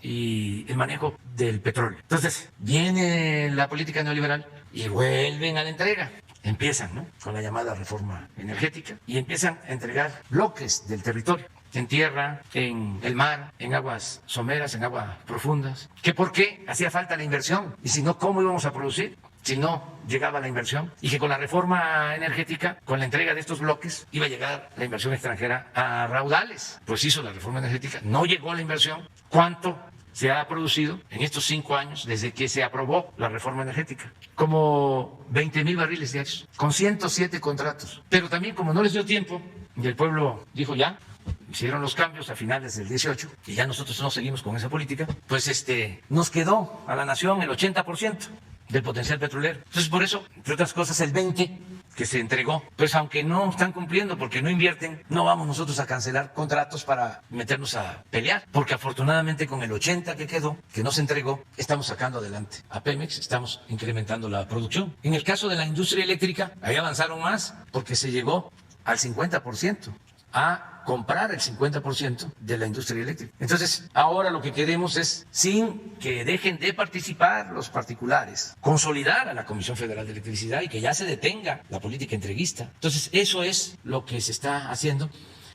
Speaker 1: y el manejo del petróleo. Entonces, viene la política neoliberal y vuelven a la entrega. Empiezan, ¿no?, con la llamada reforma energética y empiezan a entregar bloques del territorio, en tierra, en el mar, en aguas someras, en aguas profundas. ¿Que por qué hacía falta la inversión? Y si no, ¿cómo íbamos a producir si no llegaba la inversión? Y que con la reforma energética, con la entrega de estos bloques, iba a llegar la inversión extranjera a raudales. Pues hizo la reforma energética, no llegó la inversión. ¿Cuánto se ha producido en estos 5 años desde que se aprobó la reforma energética? Como 20,000 barriles diarios, con 107 contratos. Pero también, como no les dio tiempo, y el pueblo dijo ya, hicieron los cambios a finales del 18 y ya nosotros no seguimos con esa política, pues nos quedó a la nación el 80% del potencial petrolero. Entonces, por eso, entre otras cosas, el 20% que se entregó, pues aunque no están cumpliendo porque no invierten, no vamos nosotros a cancelar contratos para meternos a pelear, porque afortunadamente con el 80% que quedó, que no se entregó, estamos sacando adelante a Pemex, estamos incrementando la producción. En el caso de la industria eléctrica, ahí avanzaron más porque se llegó al 50%, a comprar el 50% de la industria eléctrica. Entonces, ahora lo que queremos es, sin que dejen de participar los particulares, consolidar a la Comisión Federal de Electricidad y que ya se detenga la política entreguista. Entonces, eso es lo que se está haciendo.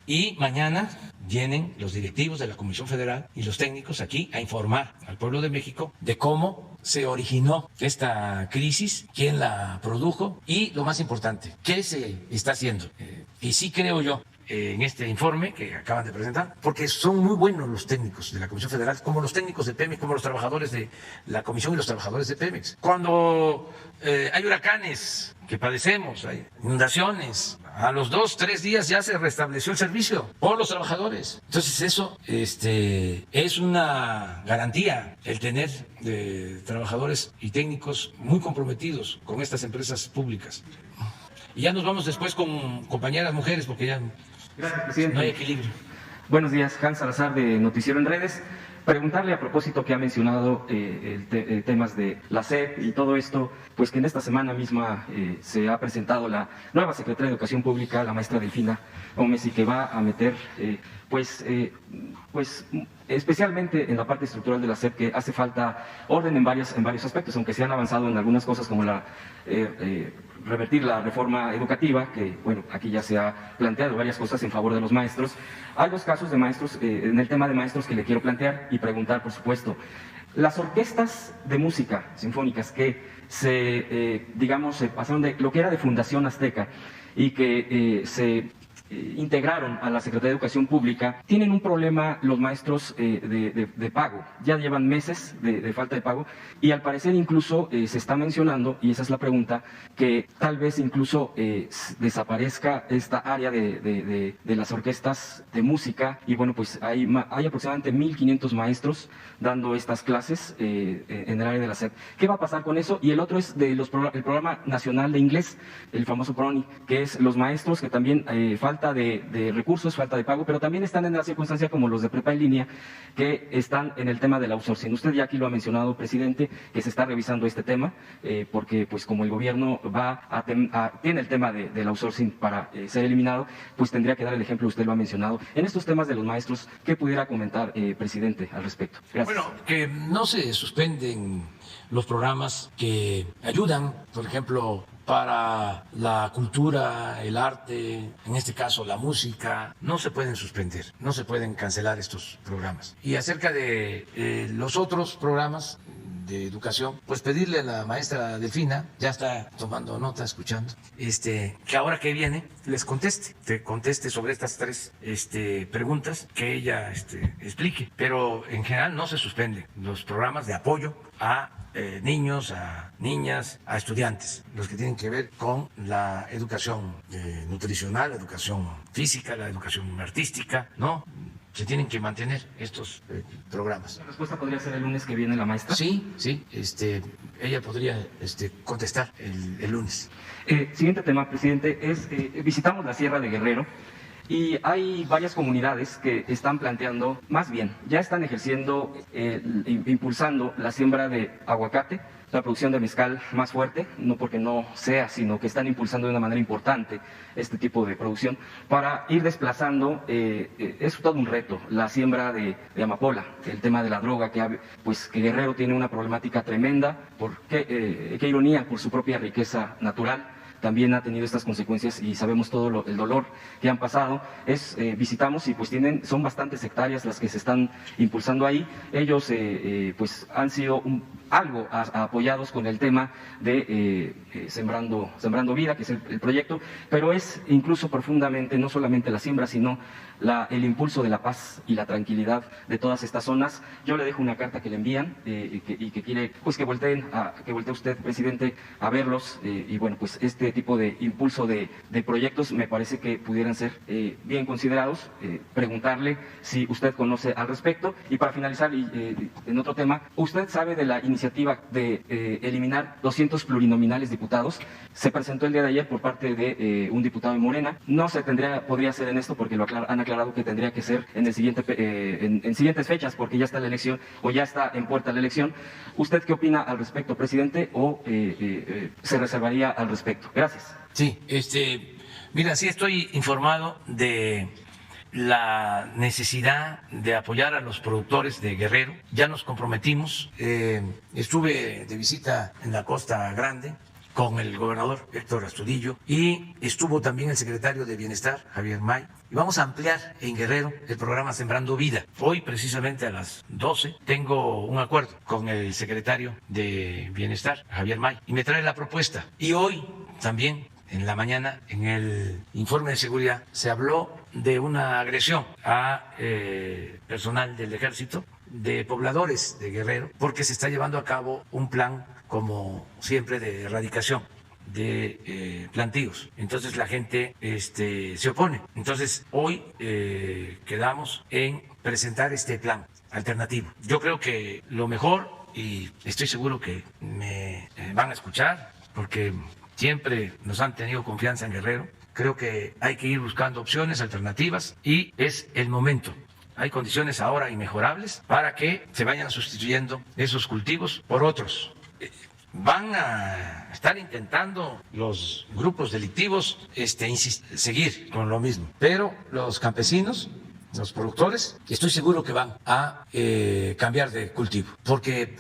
Speaker 1: Y mañana vienen los directivos de la Comisión Federal y los técnicos aquí a informar al pueblo de México de cómo se originó esta crisis, quién la produjo y, lo más importante, qué se está haciendo. Y sí creo yo en este informe que acaban de presentar, porque son muy buenos los técnicos de la Comisión Federal, como los técnicos de Pemex, como los trabajadores de la Comisión y los trabajadores de Pemex. Cuando hay huracanes que padecemos, hay inundaciones, a los 2-3 días ya se restableció el servicio por los trabajadores. Entonces eso es una garantía, el tener trabajadores y técnicos muy comprometidos con estas empresas públicas. Y ya nos vamos después con compañeras mujeres, porque ya
Speaker 5: Gracias, presidente.
Speaker 1: no hay equilibrio.
Speaker 5: Buenos días, Hans Salazar de Noticiero en Redes. Preguntarle a propósito que ha mencionado temas de la SEP y todo esto, pues que en esta semana misma se ha presentado la nueva secretaria de Educación Pública, la maestra Delfina Gómez, y que va a meter, pues especialmente en la parte estructural de la SEP, que hace falta orden en varios aspectos, aunque se han avanzado en algunas cosas como revertir la reforma educativa, que bueno, aquí ya se ha planteado varias cosas en favor de los maestros. Hay 2 casos de maestros, en el tema de maestros, que le quiero plantear y preguntar, por supuesto. Las orquestas de música sinfónicas que se pasaron de lo que era de Fundación Azteca y que se integraron a la Secretaría de Educación Pública, tienen un problema los maestros de pago. Ya llevan meses de falta de pago y al parecer incluso se está mencionando, y esa es la pregunta, que tal vez incluso desaparezca esta área de las orquestas de música. Y bueno, pues hay aproximadamente 1,500 maestros dando estas clases en el área de la SEP. ¿Qué va a pasar con eso? Y el otro es el Programa Nacional de Inglés, el famoso PRONI, que es los maestros que también falta de recursos, falta de pago, pero también están en la circunstancia como los de prepa en línea, que están en el tema del outsourcing. Usted ya aquí lo ha mencionado, presidente, que se está revisando este tema, porque pues como el gobierno tiene el tema del outsourcing para ser eliminado, pues tendría que dar el ejemplo, usted lo ha mencionado. En estos temas de los maestros, ¿qué pudiera comentar, presidente, al respecto? Gracias.
Speaker 1: Bueno, que no se suspenden los programas que ayudan, por ejemplo, para la cultura, el arte, en este caso la música, no se pueden suspender, no se pueden cancelar estos programas. Y acerca de los otros programas de educación, pues pedirle a la maestra Delfina, ya está tomando nota, escuchando, que ahora que viene les conteste sobre estas 3 preguntas, que ella explique. Pero en general no se suspenden los programas de apoyo a niños, a niñas, a estudiantes, los que tienen que ver con la educación nutricional, la educación física, la educación artística, ¿no? se tienen que mantener estos programas.
Speaker 5: ¿La respuesta podría ser el lunes que viene la maestra?
Speaker 1: Sí, ella podría contestar el lunes.
Speaker 5: Siguiente tema, presidente, es visitamos la Sierra de Guerrero y hay varias comunidades que están planteando, más bien, ya están ejerciendo, impulsando la siembra de aguacate, la producción de mezcal más fuerte, no porque no sea, sino que están impulsando de una manera importante este tipo de producción para ir desplazando, es todo un reto, la siembra de amapola, el tema de la droga, que Guerrero tiene una problemática tremenda, qué ironía, por su propia riqueza natural. También ha tenido estas consecuencias y sabemos todo el dolor que han pasado. Visitamos y pues son bastantes hectáreas las que se están impulsando ahí. Ellos pues han sido algo apoyados con el tema de Sembrando Vida, que es el proyecto, pero es incluso profundamente no solamente la siembra, sino el impulso de la paz y la tranquilidad de todas estas zonas. Yo le dejo una carta que le envían y que quiere pues que voltee usted, presidente, a verlos y bueno, pues este tipo de impulso de proyectos me parece que pudieran ser bien considerados. Preguntarle si usted conoce al respecto. Y para finalizar, en otro tema, ¿usted sabe de la iniciativa de eliminar 200 plurinominales diputados? Se presentó el día de ayer por parte de un diputado de Morena. No se podría ser en esto porque han aclarado que tendría que ser en siguientes fechas porque ya está la elección o ya está en puerta la elección. ¿Usted qué opina al respecto, presidente, o se reservaría al respecto? Gracias.
Speaker 1: Sí, mira, sí estoy informado de la necesidad de apoyar a los productores de Guerrero. Ya nos comprometimos. Estuve de visita en la Costa Grande con el gobernador Héctor Astudillo y estuvo también el secretario de Bienestar, Javier May. Y vamos a ampliar en Guerrero el programa Sembrando Vida. Hoy, precisamente a las 12, tengo un acuerdo con el secretario de Bienestar, Javier May, y me trae la propuesta. Y hoy también, en la mañana, en el informe de seguridad, se habló de una agresión a personal del ejército, de pobladores de Guerrero, porque se está llevando a cabo un plan, como siempre, de erradicación de plantíos. Entonces la gente se opone. Entonces hoy quedamos en presentar este plan alternativo. Yo creo que lo mejor, y estoy seguro que me van a escuchar, porque siempre nos han tenido confianza en Guerrero. Creo que hay que ir buscando opciones alternativas y es el momento. Hay condiciones ahora inmejorables para que se vayan sustituyendo esos cultivos por otros. Van a estar intentando los grupos delictivos seguir con lo mismo, pero los campesinos, los productores, estoy seguro que van a cambiar de cultivo, porque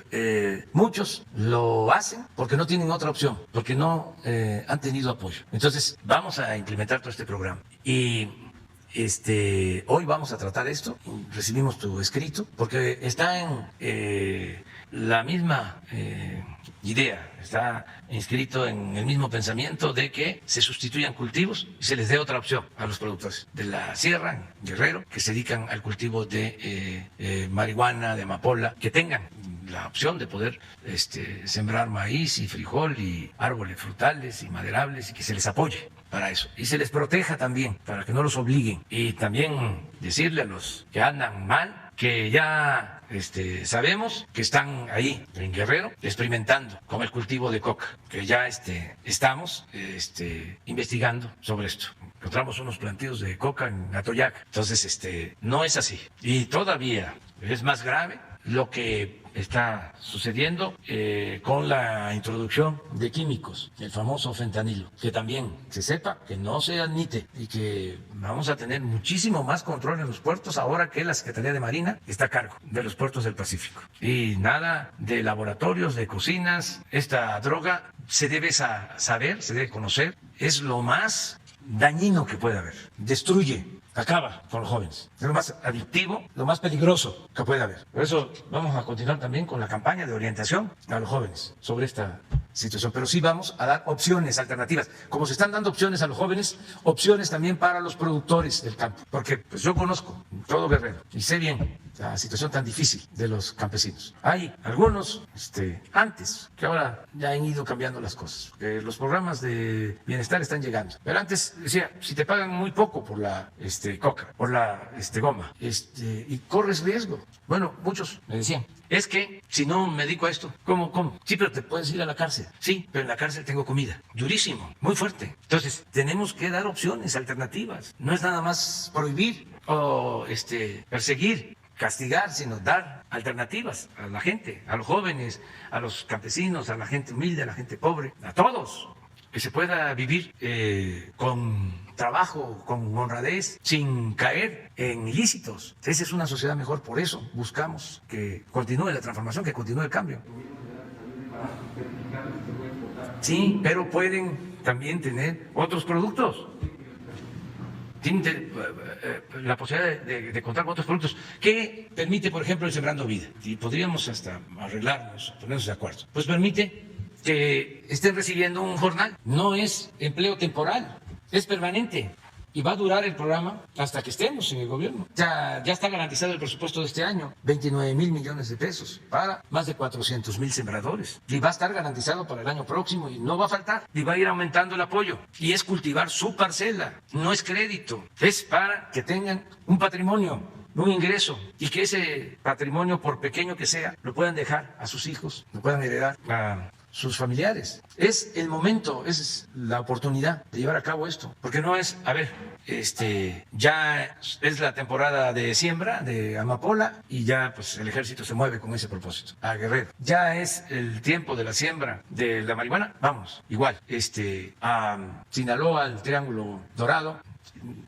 Speaker 1: muchos lo hacen porque no tienen otra opción, porque no han tenido apoyo. Entonces vamos a implementar todo este programa y hoy vamos a tratar esto. Recibimos tu escrito porque está en la misma idea, está inscrito en el mismo pensamiento de que se sustituyan cultivos y se les dé otra opción a los productores de la sierra, en Guerrero, que se dedican al cultivo de marihuana, de amapola, que tengan la opción de poder sembrar maíz y frijol y árboles frutales y maderables y que se les apoye para eso y se les proteja también para que no los obliguen, y también decirle a los que andan mal que ya sabemos que están ahí en Guerrero experimentando con el cultivo de coca, que ya estamos investigando sobre esto. Encontramos unos plantíos de coca en Atoyac. Entonces no es así, y todavía es más grave lo que está sucediendo con la introducción de químicos, el famoso fentanilo, que también se sepa que no se admite y que vamos a tener muchísimo más control en los puertos ahora que la Secretaría de Marina está a cargo de los puertos del Pacífico. Y nada de laboratorios, de cocinas. Esta droga se debe saber, se debe conocer, es lo más dañino que puede haber. Destruye, acaba con los jóvenes. Es lo más adictivo, lo más peligroso que puede haber. Por eso vamos a continuar también con la campaña de orientación a los jóvenes sobre esta situación. Pero sí vamos a dar opciones alternativas. Como se están dando opciones a los jóvenes, opciones también para los productores del campo. Porque pues, yo conozco todo Guerrero y sé bien la situación tan difícil de los campesinos. Hay algunos antes, que ahora ya han ido cambiando las cosas. Los programas de bienestar están llegando. Pero antes decía, si te pagan muy poco por la coca, por la goma, y corres riesgo. Bueno, muchos me decían, es que si no me dedico a esto, ¿cómo? Sí, pero te puedes ir a la cárcel. Sí, pero en la cárcel tengo comida. Durísimo, muy fuerte. Entonces, tenemos que dar opciones, alternativas. No es nada más prohibir o perseguir, castigar, sino dar alternativas a la gente, a los jóvenes, a los campesinos, a la gente humilde, a la gente pobre, a todos, que se pueda vivir con trabajo, con honradez, sin caer en ilícitos. Esa es una sociedad mejor, por eso buscamos que continúe la transformación, que continúe el cambio. Sí, pero pueden también tener otros productos. Tienen la posibilidad de contar con otros productos. ¿Qué permite, por ejemplo, el Sembrando Vida? Y podríamos hasta arreglarnos, ponernos de acuerdo. Pues permite que estén recibiendo un jornal. No es empleo temporal, es permanente. Y va a durar el programa hasta que estemos en el gobierno. Ya está garantizado el presupuesto de este año, 29,000 millones de pesos para más de 400,000 sembradores. Y va a estar garantizado para el año próximo y no va a faltar. Y va a ir aumentando el apoyo. Y es cultivar su parcela, no es crédito. Es para que tengan un patrimonio, un ingreso, y que ese patrimonio, por pequeño que sea, lo puedan dejar a sus hijos, lo puedan heredar a sus familiares. Es el momento, es la oportunidad de llevar a cabo esto, porque no es, ya es la temporada de siembra de amapola y ya pues el ejército se mueve con ese propósito a Guerrero. Ya es el tiempo de la siembra de la marihuana, vamos, igual, a Sinaloa, al Triángulo Dorado,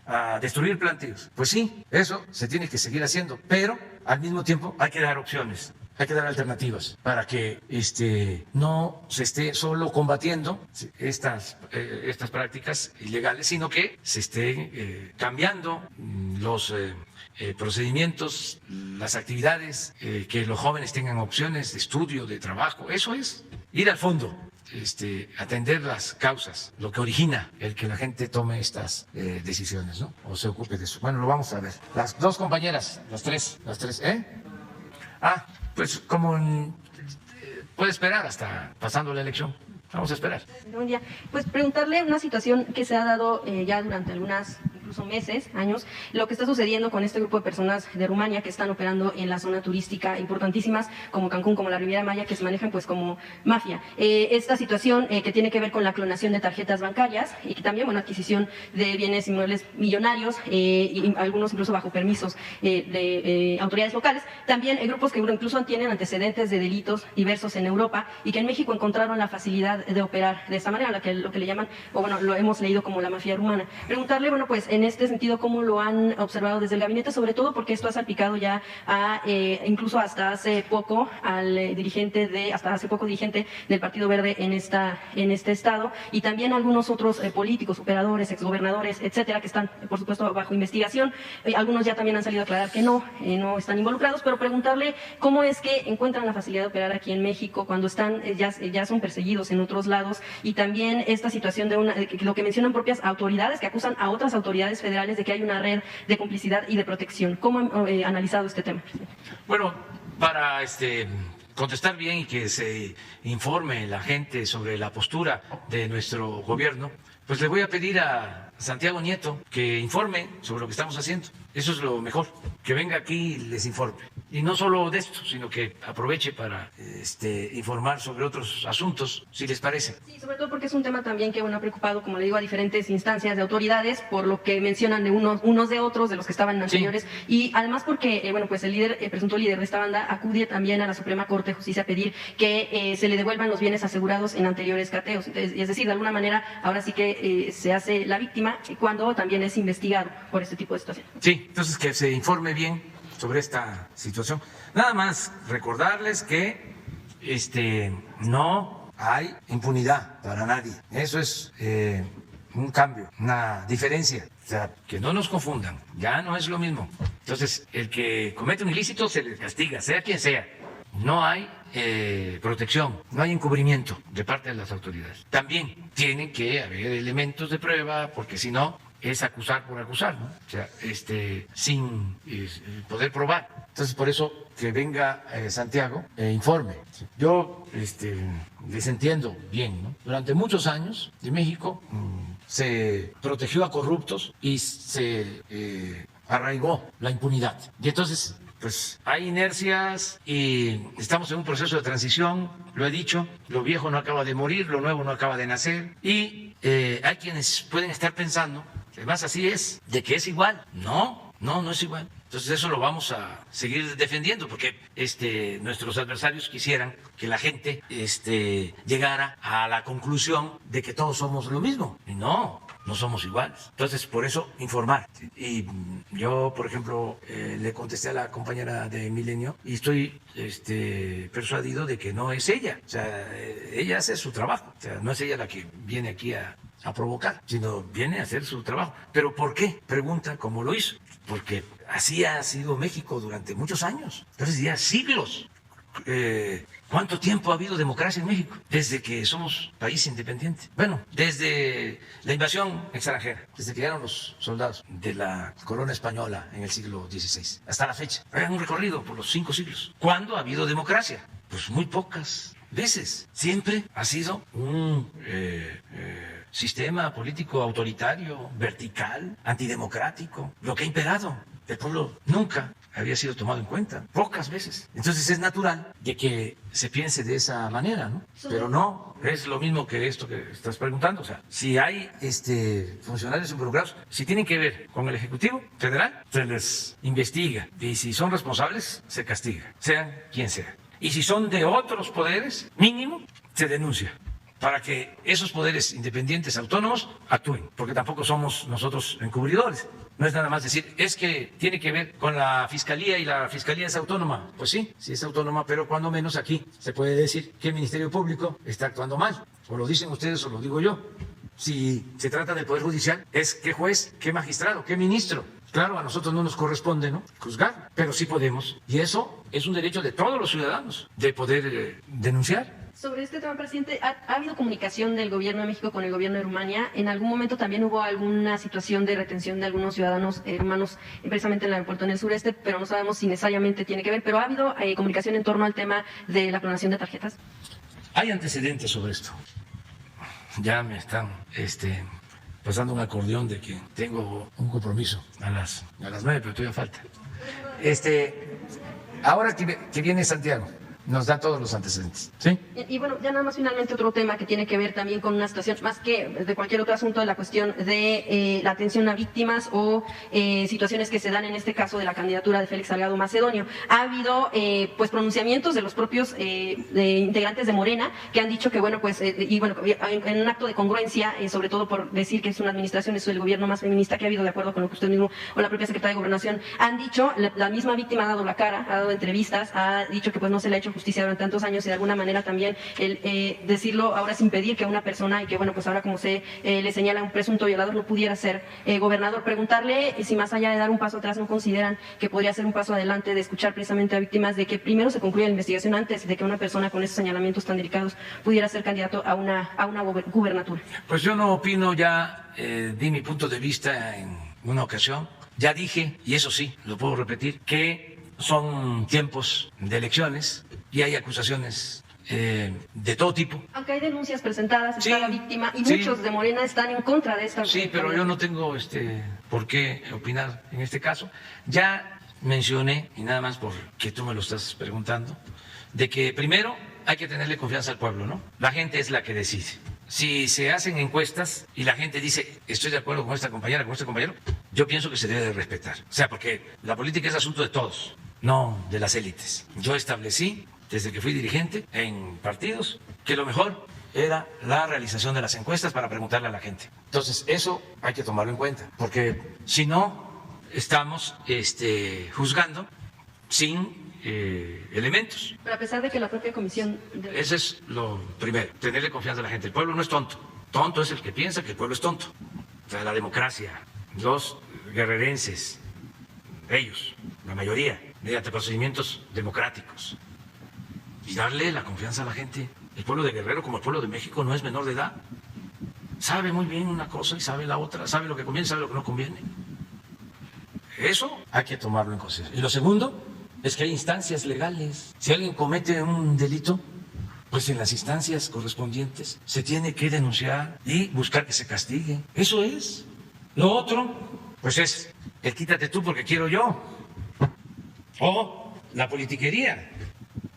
Speaker 1: a destruir plantíos. Pues sí, eso se tiene que seguir haciendo, pero al mismo tiempo hay que dar opciones. Hay que dar alternativas para que no se esté solo combatiendo estas prácticas ilegales, sino que se esté cambiando los procedimientos, las actividades, que los jóvenes tengan opciones de estudio, de trabajo. Eso es ir al fondo, atender las causas, lo que origina el que la gente tome estas decisiones, ¿no? O se ocupe de eso. Bueno, lo vamos a ver. Las dos compañeras, las tres, pues como puede esperar hasta pasando la elección. Vamos a esperar.
Speaker 2: Buen día. Pues preguntarle una situación que se ha dado ya durante algunas, incluso meses, años, lo que está sucediendo con este grupo de personas de Rumania que están operando en la zona turística importantísimas como Cancún, como la Riviera Maya, que se manejan pues como mafia. Esta situación que tiene que ver con la clonación de tarjetas bancarias y que también, adquisición de bienes inmuebles millonarios y algunos incluso bajo permisos de autoridades locales. También grupos que incluso tienen antecedentes de delitos diversos en Europa y que en México encontraron la facilidad de operar de esta manera, lo que le llaman, lo hemos leído como la mafia rumana. Preguntarle, pues en este sentido, ¿cómo lo han observado desde el gabinete? Sobre todo porque esto ha salpicado ya incluso hasta hace poco dirigente del Partido Verde en este estado, y también algunos otros políticos, operadores, exgobernadores, etcétera, que están, por supuesto, bajo investigación. Algunos ya también han salido a aclarar que no están involucrados, pero preguntarle cómo es que encuentran la facilidad de operar aquí en México cuando están ya son perseguidos en otros lados, y también esta situación de lo que mencionan propias autoridades que acusan a otras autoridades federales de que hay una red de complicidad y de protección. ¿Cómo han analizado este tema?
Speaker 1: Bueno, para contestar bien y que se informe la gente sobre la postura de nuestro gobierno, pues le voy a pedir a Santiago Nieto que informe sobre lo que estamos haciendo. Eso es lo mejor, que venga aquí y les informe. Y no solo de esto, sino que aproveche para informar sobre otros asuntos, si les parece.
Speaker 2: Sí, sobre todo porque es un tema también que ha preocupado, como le digo, a diferentes instancias de autoridades, por lo que mencionan de unos de otros, de los que estaban anteriores, sí. Y además porque, pues el presunto líder de esta banda acude también a la Suprema Corte de Justicia a pedir que se le devuelvan los bienes asegurados en anteriores cateos. Entonces, es decir, de alguna manera, ahora sí que se hace la víctima cuando también es investigado por este tipo de situación.
Speaker 1: Sí, entonces que se informe bien sobre esta situación. Nada más recordarles que no hay impunidad para nadie. Eso es un cambio, una diferencia. O sea, que no nos confundan, ya no es lo mismo. Entonces, el que comete un ilícito se le castiga, sea quien sea. No hay protección, no hay encubrimiento de parte de las autoridades. También tienen que haber elementos de prueba, porque si no, es acusar por acusar, ¿no? O sea, sin poder probar. Entonces, por eso que venga Santiago e informe. Yo les entiendo bien, ¿no? Durante muchos años en México se protegió a corruptos y se arraigó la impunidad. Y entonces, pues hay inercias y estamos en un proceso de transición, lo he dicho, lo viejo no acaba de morir, lo nuevo no acaba de nacer y hay quienes pueden estar pensando, además así es, de que es igual. No es igual. Entonces eso lo vamos a seguir defendiendo porque nuestros adversarios quisieran que la gente llegara a la conclusión de que todos somos lo mismo. Y no somos iguales. Entonces, por eso, informar. Y yo, por ejemplo, le contesté a la compañera de Milenio y estoy persuadido de que no es ella. O sea, ella hace su trabajo. O sea, no es ella la que viene aquí a provocar, sino viene a hacer su trabajo. ¿Pero por qué? Pregunta cómo lo hizo. Porque así ha sido México durante muchos años. Entonces, ya siglos. ¿Cuánto tiempo ha habido democracia en México? Desde que somos país independiente. Bueno, desde la invasión extranjera, desde que llegaron los soldados de la corona española en el siglo XVI, hasta la fecha. Hagan un recorrido por los 5 siglos. ¿Cuándo ha habido democracia? Pues muy pocas veces. Siempre ha sido un sistema político autoritario, vertical, antidemocrático, lo que ha imperado. El pueblo nunca había sido tomado en cuenta, pocas veces. Entonces es natural de que se piense de esa manera, ¿no? Pero no, es lo mismo que esto que estás preguntando. O sea, si hay funcionarios involucrados, si tienen que ver con el Ejecutivo Federal, se les investiga. Y si son responsables, se castiga, sean quien sea. Y si son de otros poderes, mínimo, se denuncia, para que esos poderes independientes autónomos actúen, porque tampoco somos nosotros encubridores. No es nada más decir, es que tiene que ver con la Fiscalía y la Fiscalía es autónoma. Pues sí es autónoma, pero cuando menos aquí se puede decir que el Ministerio Público está actuando mal. O lo dicen ustedes o lo digo yo. Si se trata del Poder Judicial, es qué juez, qué magistrado, qué ministro. Claro, a nosotros no nos corresponde, ¿no?, juzgar, pero sí podemos. Y eso es un derecho de todos los ciudadanos, de poder denunciar.
Speaker 2: Sobre este tema, presidente, ¿ha habido comunicación del gobierno de México con el gobierno de Rumania? ¿En algún momento también hubo alguna situación de retención de algunos ciudadanos rumanos precisamente en el aeropuerto en el sureste? Pero no sabemos si necesariamente tiene que ver. ¿Pero ha habido comunicación en torno al tema de la clonación de tarjetas?
Speaker 1: Hay antecedentes sobre esto. Ya me están pasando un acordeón de que tengo un compromiso a las 9, pero todavía falta. Ahora que viene Santiago, nos da todos los antecedentes, ¿sí?
Speaker 2: Y bueno, ya nada más finalmente otro tema que tiene que ver también con una situación, más que de cualquier otro asunto, de la cuestión de la atención a víctimas o situaciones que se dan en este caso de la candidatura de Félix Salgado Macedonio. Ha habido pues pronunciamientos de los propios integrantes de Morena que han dicho que bueno, pues, y bueno, en un acto de congruencia, sobre todo por decir que es una administración, es el gobierno más feminista que ha habido, de acuerdo con lo que usted mismo o la propia secretaria de Gobernación han dicho, la misma víctima ha dado la cara, ha dado entrevistas, ha dicho que pues no se le ha hecho justicia durante tantos años y de alguna manera también el decirlo ahora es impedir que una persona y que bueno, pues ahora como se le señala un presunto violador no pudiera ser gobernador. Preguntarle si más allá de dar un paso atrás no consideran que podría ser un paso adelante de escuchar precisamente a víctimas, de que primero se concluya la investigación antes de que una persona con esos señalamientos tan delicados pudiera ser candidato a una gubernatura.
Speaker 1: Pues yo no opino, ya di mi punto de vista en una ocasión, ya dije, y eso sí, lo puedo repetir, que son tiempos de elecciones y hay acusaciones de todo tipo.
Speaker 2: Aunque hay denuncias presentadas, está
Speaker 1: sí,
Speaker 2: la víctima y
Speaker 1: sí,
Speaker 2: muchos de Morena están en contra de esta.
Speaker 1: Sí, pero yo no tengo por qué opinar en este caso. Ya mencioné, y nada más porque tú me lo estás preguntando, de que primero hay que tenerle confianza al pueblo, ¿no? La gente es la que decide. Si se hacen encuestas y la gente dice, estoy de acuerdo con esta compañera, con este compañero, yo pienso que se debe de respetar. O sea, porque la política es asunto de todos, no de las élites. Yo establecí, desde que fui dirigente en partidos, que lo mejor era la realización de las encuestas para preguntarle a la gente. Entonces, eso hay que tomarlo en cuenta, porque si no, estamos juzgando sin elementos.
Speaker 2: Pero a pesar de que la propia comisión...
Speaker 1: Eso es lo primero, tenerle confianza a la gente. El pueblo no es tonto. Tonto es el que piensa que el pueblo es tonto. O sea, la democracia, los guerrerenses, ellos, la mayoría, mediante procedimientos democráticos. Y darle la confianza a la gente. El pueblo de Guerrero, como el pueblo de México, no es menor de edad. sabe muy bien una cosa y sabe la otra, sabe lo que conviene, sabe lo que no conviene. Eso hay que tomarlo en consideración. Y lo segundo es que hay instancias legales. Si alguien comete un delito, pues en las instancias correspondientes se tiene que denunciar y buscar que se castigue. Eso es. Lo otro, pues es el quítate tú porque quiero yo. O la politiquería.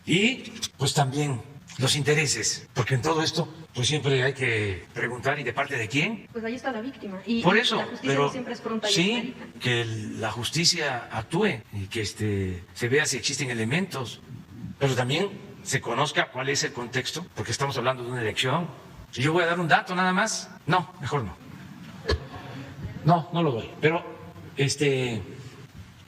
Speaker 1: Y pues también los intereses. Porque en todo esto, pues siempre hay que preguntar, ¿y de parte de quién?
Speaker 2: Pues ahí está la víctima. Y
Speaker 1: por eso,
Speaker 2: la justicia
Speaker 1: pero
Speaker 2: no siempre es pronta y
Speaker 1: sí,
Speaker 2: expedita.
Speaker 1: que la justicia actúe y que se vea si existen elementos, pero también se conozca cuál es el contexto, porque estamos hablando de una elección. Si yo voy a dar un dato nada más, no, mejor no. No lo doy. Pero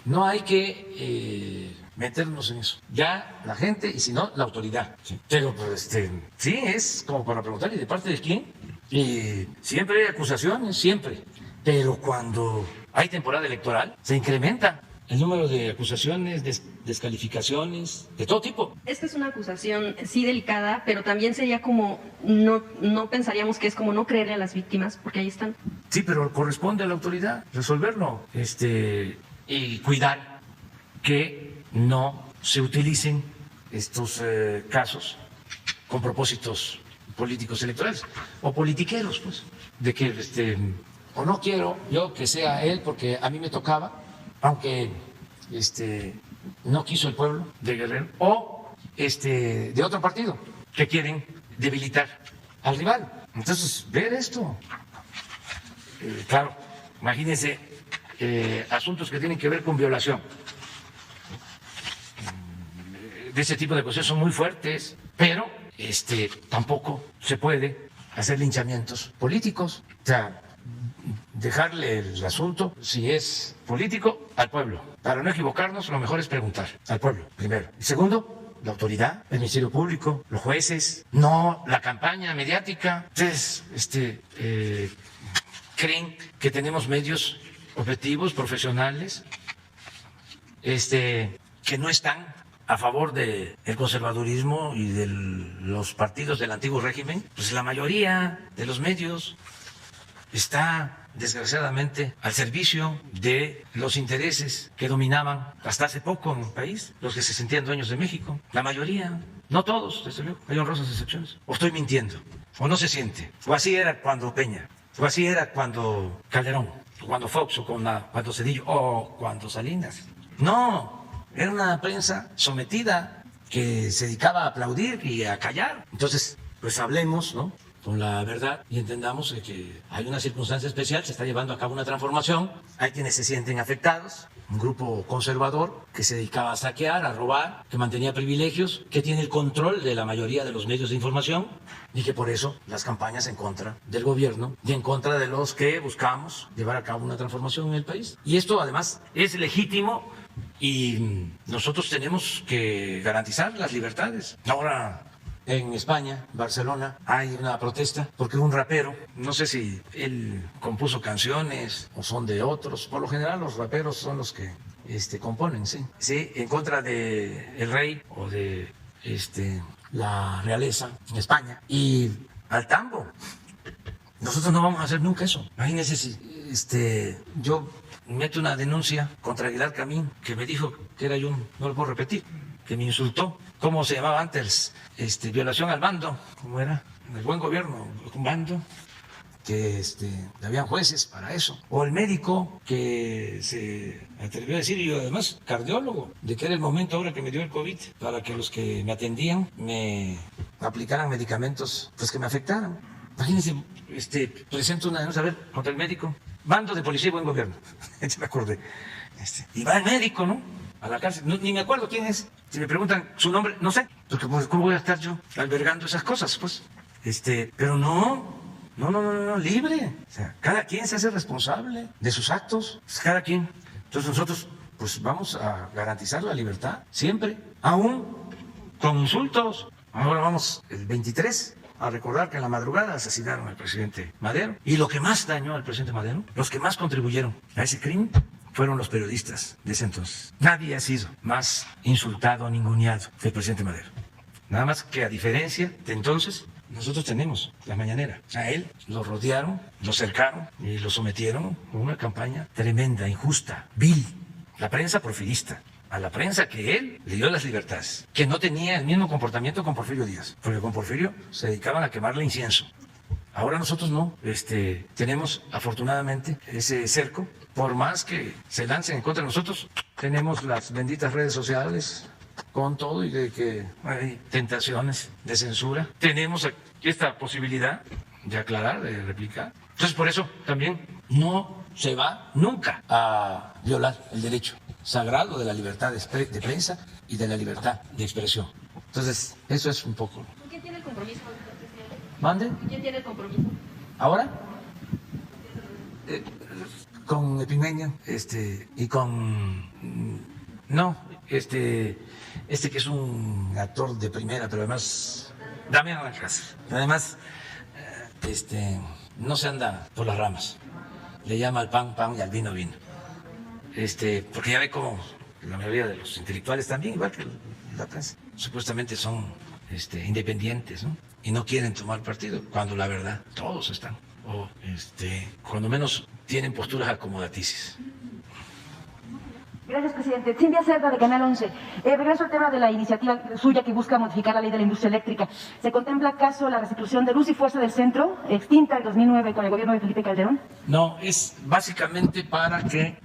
Speaker 1: no hay que meternos en eso. Ya la gente, y si no, la autoridad. Sí. Pero pues sí, es como para preguntar, ¿y de parte de quién? Y siempre hay acusaciones, siempre. Pero cuando hay temporada electoral, se incrementa el número de acusaciones, descalificaciones, de todo tipo.
Speaker 2: Esta es una acusación sí delicada, pero también sería como, no pensaríamos que es como no creerle a las víctimas, porque ahí están.
Speaker 1: Sí, pero corresponde a la autoridad resolverlo, y cuidar que no se utilicen estos casos con propósitos políticos electorales o politiqueros, pues, de que o no quiero yo que sea él porque a mí me tocaba, aunque no quiso el pueblo de Guerrero, o de otro partido que quieren debilitar al rival. Entonces, ver esto, claro, imagínense asuntos que tienen que ver con violación. De ese tipo de cosas son muy fuertes, pero tampoco se puede hacer linchamientos políticos. O sea, dejarle el asunto, si es político, al pueblo. Para no equivocarnos, lo mejor es preguntar al pueblo, primero. Y segundo, la autoridad, el Ministerio Público, los jueces, no la campaña mediática. Ustedes creen que tenemos medios objetivos, profesionales, que no están a favor del conservadurismo y de los partidos del antiguo régimen. Pues la mayoría de los medios está, desgraciadamente, al servicio de los intereses que dominaban hasta hace poco en el país, los que se sentían dueños de México. La mayoría, no todos, desde luego, hay honrosas excepciones. O estoy mintiendo, o no se siente. O así era cuando Peña, o así era cuando Calderón, o cuando Fox, o cuando Zedillo, o cuando Salinas. No, era una prensa sometida que se dedicaba a aplaudir y a callar. Entonces, pues hablemos, ¿no?, con la verdad y entendamos que hay una circunstancia especial, se está llevando a cabo una transformación, hay quienes se sienten afectados, un grupo conservador que se dedicaba a saquear, a robar, que mantenía privilegios, que tiene el control de la mayoría de los medios de información y que por eso las campañas en contra del gobierno y en contra de los que buscamos llevar a cabo una transformación en el país. Y esto además es legítimo y nosotros tenemos que garantizar las libertades. Ahora, en España, Barcelona, hay una protesta porque un rapero, no sé si él compuso canciones o son de otros, por lo general los raperos son los que componen, sí, en contra de el rey o de la realeza en España y al tambo. Nosotros no vamos a hacer nunca eso. Imagínense si yo meto una denuncia contra Aguilar Camín, que me dijo que era yo, no lo puedo repetir, que me insultó. ¿Cómo se llamaba antes? Violación al mando. ¿Cómo era? El buen gobierno, un bando, que habían jueces para eso. O el médico que se atrevió a decir, y yo además cardiólogo, de que era el momento ahora que me dio el COVID, para que los que me atendían me aplicaran medicamentos pues que me afectaran. Imagínense, presento una denuncia, a ver, contra el médico. Bando de policía y buen gobierno. Me acordé. Y va el médico, ¿no?, a la cárcel. No, ni me acuerdo quién es. Si me preguntan su nombre, no sé. Porque pues, ¿cómo voy a estar yo albergando esas cosas? Pues, pero no, libre. O sea, cada quien se hace responsable de sus actos. Pues, cada quien. Entonces nosotros, pues vamos a garantizar la libertad, siempre. Aún con insultos. Ahora vamos el 23 a recordar que en la madrugada asesinaron al presidente Madero. Y lo que más dañó al presidente Madero, los que más contribuyeron a ese crimen, fueron los periodistas de ese entonces. Nadie ha sido más insultado, ninguneado que el presidente Madero. Nada más que a diferencia de entonces, nosotros tenemos la mañanera. A él lo rodearon, lo cercaron y lo sometieron a una campaña tremenda, injusta, vil. La prensa porfirista. A la prensa que él le dio las libertades, que no tenía el mismo comportamiento con Porfirio Díaz, porque con Porfirio se dedicaban a quemarle incienso. Ahora nosotros no, tenemos afortunadamente ese cerco, por más que se lancen en contra de nosotros, tenemos las benditas redes sociales con todo y de que hay tentaciones de censura. Tenemos esta posibilidad de aclarar, de replicar. Entonces por eso también no se va nunca a violar el derecho sagrado de la libertad de prensa y de la libertad de expresión. Entonces, eso es un poco.
Speaker 2: ¿Con quién tiene el compromiso?
Speaker 1: ¿Mande?
Speaker 2: ¿Con quién tiene el compromiso?
Speaker 1: ¿Ahora? Con Epigmenio, y con... No, este que es un actor de primera, pero además... Damián Alcázar. Además, no se anda por las ramas. Le llama al pan, pan y al vino, vino. Porque ya ve como la mayoría de los intelectuales también, igual que la prensa, supuestamente son independientes, ¿no? Y no quieren tomar partido, cuando la verdad todos están, o cuando menos tienen posturas acomodaticias.
Speaker 6: Gracias, presidente. Cintia Cerda, de Canal 11. Regreso al tema de la iniciativa suya que busca modificar la ley de la industria eléctrica. ¿Se contempla acaso la restitución de Luz y Fuerza del Centro, extinta en 2009 con el gobierno de Felipe Calderón?
Speaker 1: No, es básicamente para que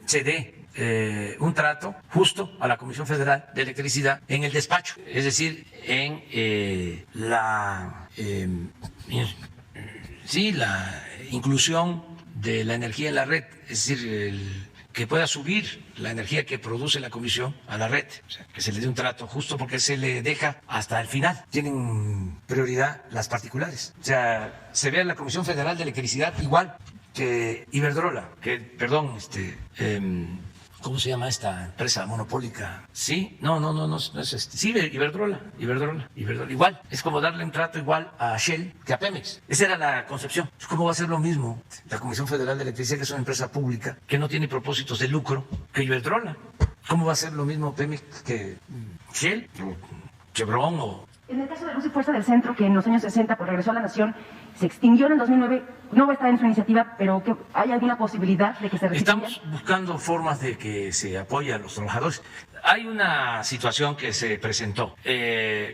Speaker 1: se dé un trato justo a la Comisión Federal de Electricidad en el despacho, es decir, en la inclusión de la energía en la red, es decir, que pueda subir la energía que produce la comisión a la red, o sea, que se le dé un trato justo porque se le deja hasta el final. Tienen prioridad las particulares. O sea, se ve a la Comisión Federal de Electricidad igual que Iberdrola, ¿cómo se llama esta empresa monopólica? Sí, no es sí, Iberdrola, igual. Es como darle un trato igual a Shell que a Pemex. Esa era la concepción. ¿Cómo va a ser lo mismo la Comisión Federal de Electricidad, que es una empresa pública, que no tiene propósitos de lucro, que Iberdrola? ¿Cómo va a ser lo mismo Pemex que Shell, o Chevron o...?
Speaker 6: En el caso de Luz y Fuerza del Centro, que en los años 60 pues, regresó a la Nación, se extinguió en 2009, no va a estar en su iniciativa, pero ¿hay alguna posibilidad de que se restituya?
Speaker 1: Estamos buscando formas de que se apoye a los trabajadores. Hay una situación que se presentó,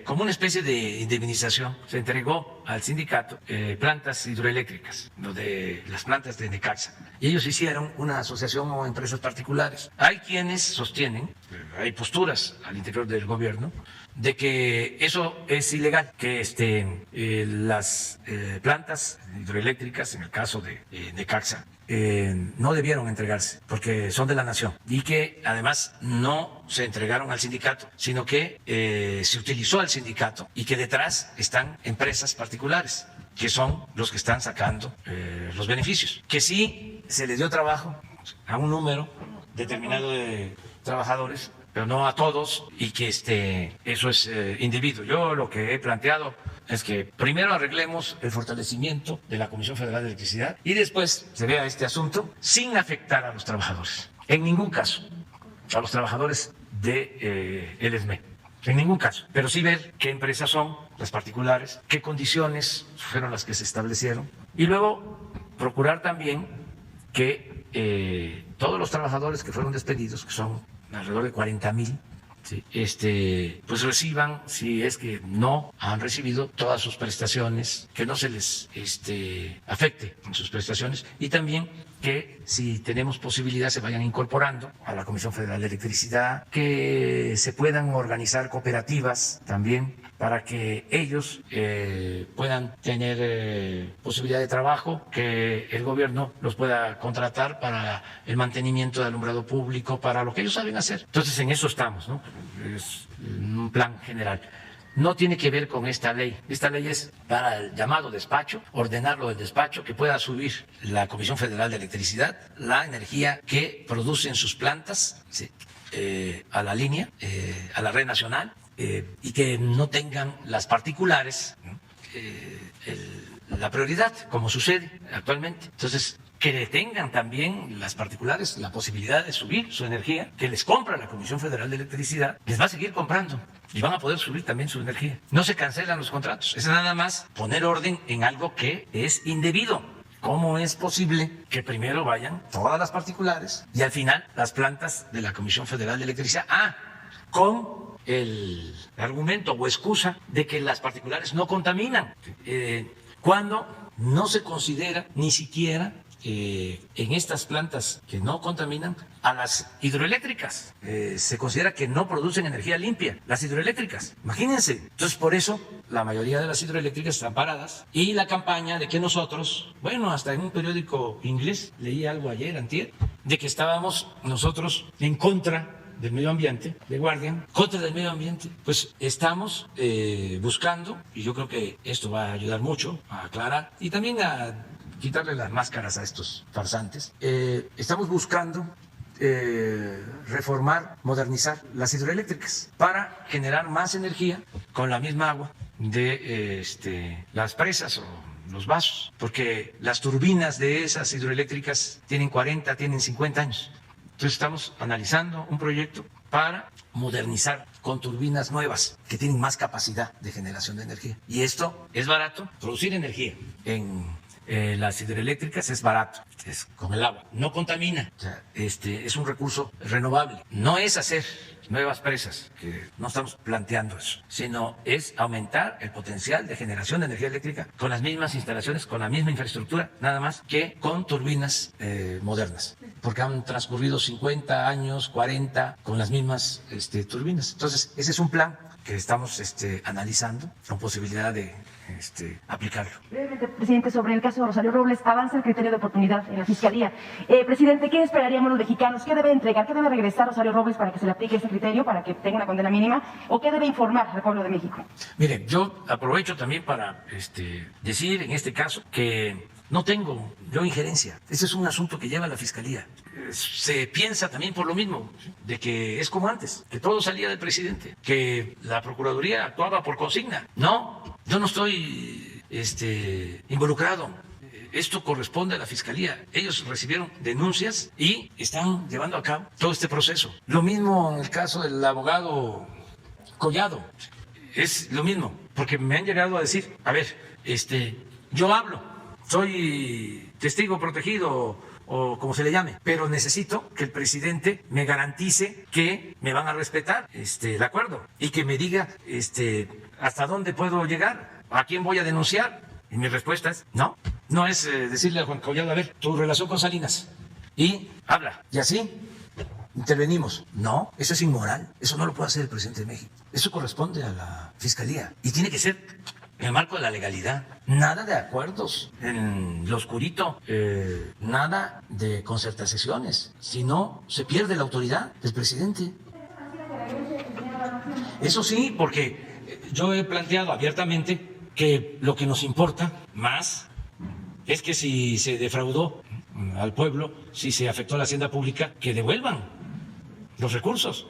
Speaker 1: como una especie de indemnización. Se entregó al sindicato plantas hidroeléctricas, de las plantas de Necaxa, y ellos hicieron una asociación o empresas particulares. Hay quienes sostienen, hay posturas al interior del gobierno, de que eso es ilegal, que las plantas hidroeléctricas, en el caso de Necaxa, no debieron entregarse porque son de la nación, y que además no se entregaron al sindicato, sino que se utilizó al sindicato y que detrás están empresas particulares que son los que están sacando los beneficios, que sí se les dio trabajo a un número determinado de trabajadores, pero no a todos, y que eso es indebido. Yo lo que he planteado es que primero arreglemos el fortalecimiento de la Comisión Federal de Electricidad y después se vea este asunto sin afectar a los trabajadores, en ningún caso, a los trabajadores de el ESME, en ningún caso, pero sí ver qué empresas son las particulares, qué condiciones fueron las que se establecieron, y luego procurar también que todos los trabajadores que fueron despedidos, que son alrededor de 40,000, ¿sí? Pues reciban, si es que no han recibido todas sus prestaciones, que no se les afecte en sus prestaciones, y también que si tenemos posibilidad se vayan incorporando a la Comisión Federal de Electricidad, que se puedan organizar cooperativas también para que ellos puedan tener posibilidad de trabajo, que el gobierno los pueda contratar para el mantenimiento de alumbrado público, para lo que ellos saben hacer. Entonces en eso estamos, ¿no? Es un plan general. No tiene que ver con esta ley. Esta ley es para el llamado despacho, ordenarlo del despacho, que pueda subir la Comisión Federal de Electricidad la energía que produce en sus plantas, ¿sí? A la línea, a la red nacional, y que no tengan las particulares, ¿no? La prioridad, como sucede actualmente. Entonces, que tengan también las particulares la posibilidad de subir su energía, que les compra la Comisión Federal de Electricidad, les va a seguir comprando y van a poder subir también su energía. No se cancelan los contratos, es nada más poner orden en algo que es indebido. ¿Cómo es posible que primero vayan todas las particulares y al final las plantas de la Comisión Federal de Electricidad? Con el argumento o excusa de que las particulares no contaminan, cuando no se considera ni siquiera en estas plantas que no contaminan a las hidroeléctricas. Se considera que no producen energía limpia, las hidroeléctricas. Imagínense. Entonces, por eso la mayoría de las hidroeléctricas están paradas. Y la campaña de que nosotros, bueno, hasta en un periódico inglés, leí algo ayer, antier, de que estábamos nosotros en contra del medio ambiente, de Guardian, contra del medio ambiente. Pues estamos buscando, y yo creo que esto va a ayudar mucho a aclarar y también a quitarle las máscaras a estos farsantes. Estamos buscando reformar, modernizar las hidroeléctricas para generar más energía con la misma agua de las presas o los vasos, porque las turbinas de esas hidroeléctricas tienen 40, tienen 50 años. Entonces estamos analizando un proyecto para modernizar con turbinas nuevas que tienen más capacidad de generación de energía. Y esto es barato, producir energía en las hidroeléctricas es barato, es con el agua, no contamina, o sea, es un recurso renovable. No es hacer nuevas presas, que no estamos planteando eso, sino es aumentar el potencial de generación de energía eléctrica con las mismas instalaciones, con la misma infraestructura, nada más que con turbinas modernas, porque han transcurrido 50 años, 40 con las mismas turbinas. Entonces, ese es un plan que estamos analizando con posibilidad de aplicarlo.
Speaker 6: Brevemente, presidente, sobre el caso de Rosario Robles, avanza el criterio de oportunidad en la Fiscalía. Presidente, ¿qué esperaríamos los mexicanos? ¿Qué debe entregar? ¿Qué debe regresar Rosario Robles para que se le aplique ese criterio, para que tenga una condena mínima? ¿O qué debe informar al pueblo de México?
Speaker 1: Mire, yo aprovecho también para decir en este caso que no tengo yo injerencia. Ese es un asunto que lleva la Fiscalía. Se piensa también por lo mismo, de que es como antes, que todo salía del presidente, que la Procuraduría actuaba por consigna. No, yo no estoy involucrado. Esto corresponde a la Fiscalía. Ellos recibieron denuncias y están llevando a cabo todo este proceso. Lo mismo en el caso del abogado Collado. Es lo mismo, porque me han llegado a decir, a ver, yo hablo, soy testigo protegido o como se le llame, pero necesito que el presidente me garantice que me van a respetar el acuerdo y que me diga hasta dónde puedo llegar, a quién voy a denunciar. Y mi respuesta es no es decirle a Juan Collado, a ver, tu relación con Salinas, y habla, y así intervenimos. No, eso es inmoral, eso no lo puede hacer el presidente de México, eso corresponde a la Fiscalía y tiene que ser en el marco de la legalidad. Nada de acuerdos en lo oscurito, nada de concertaciones, si no se pierde la autoridad del presidente. Eso sí, porque yo he planteado abiertamente que lo que nos importa más es que si se defraudó al pueblo, si se afectó a la hacienda pública, que devuelvan los recursos.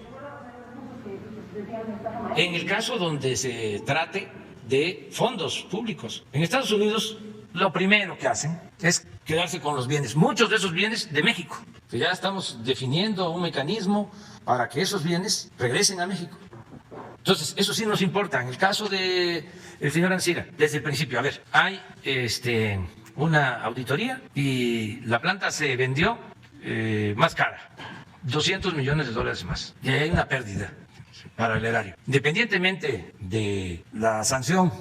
Speaker 1: En el caso donde se trate de fondos públicos. En Estados Unidos, lo primero que hacen es quedarse con los bienes, muchos de esos bienes de México. Que ya estamos definiendo un mecanismo para que esos bienes regresen a México. Entonces, eso sí nos importa. En el caso del señor Ancira, desde el principio, a ver, hay una auditoría y la planta se vendió más cara, $200 millones más, y hay una pérdida para el erario. Independientemente de la sanción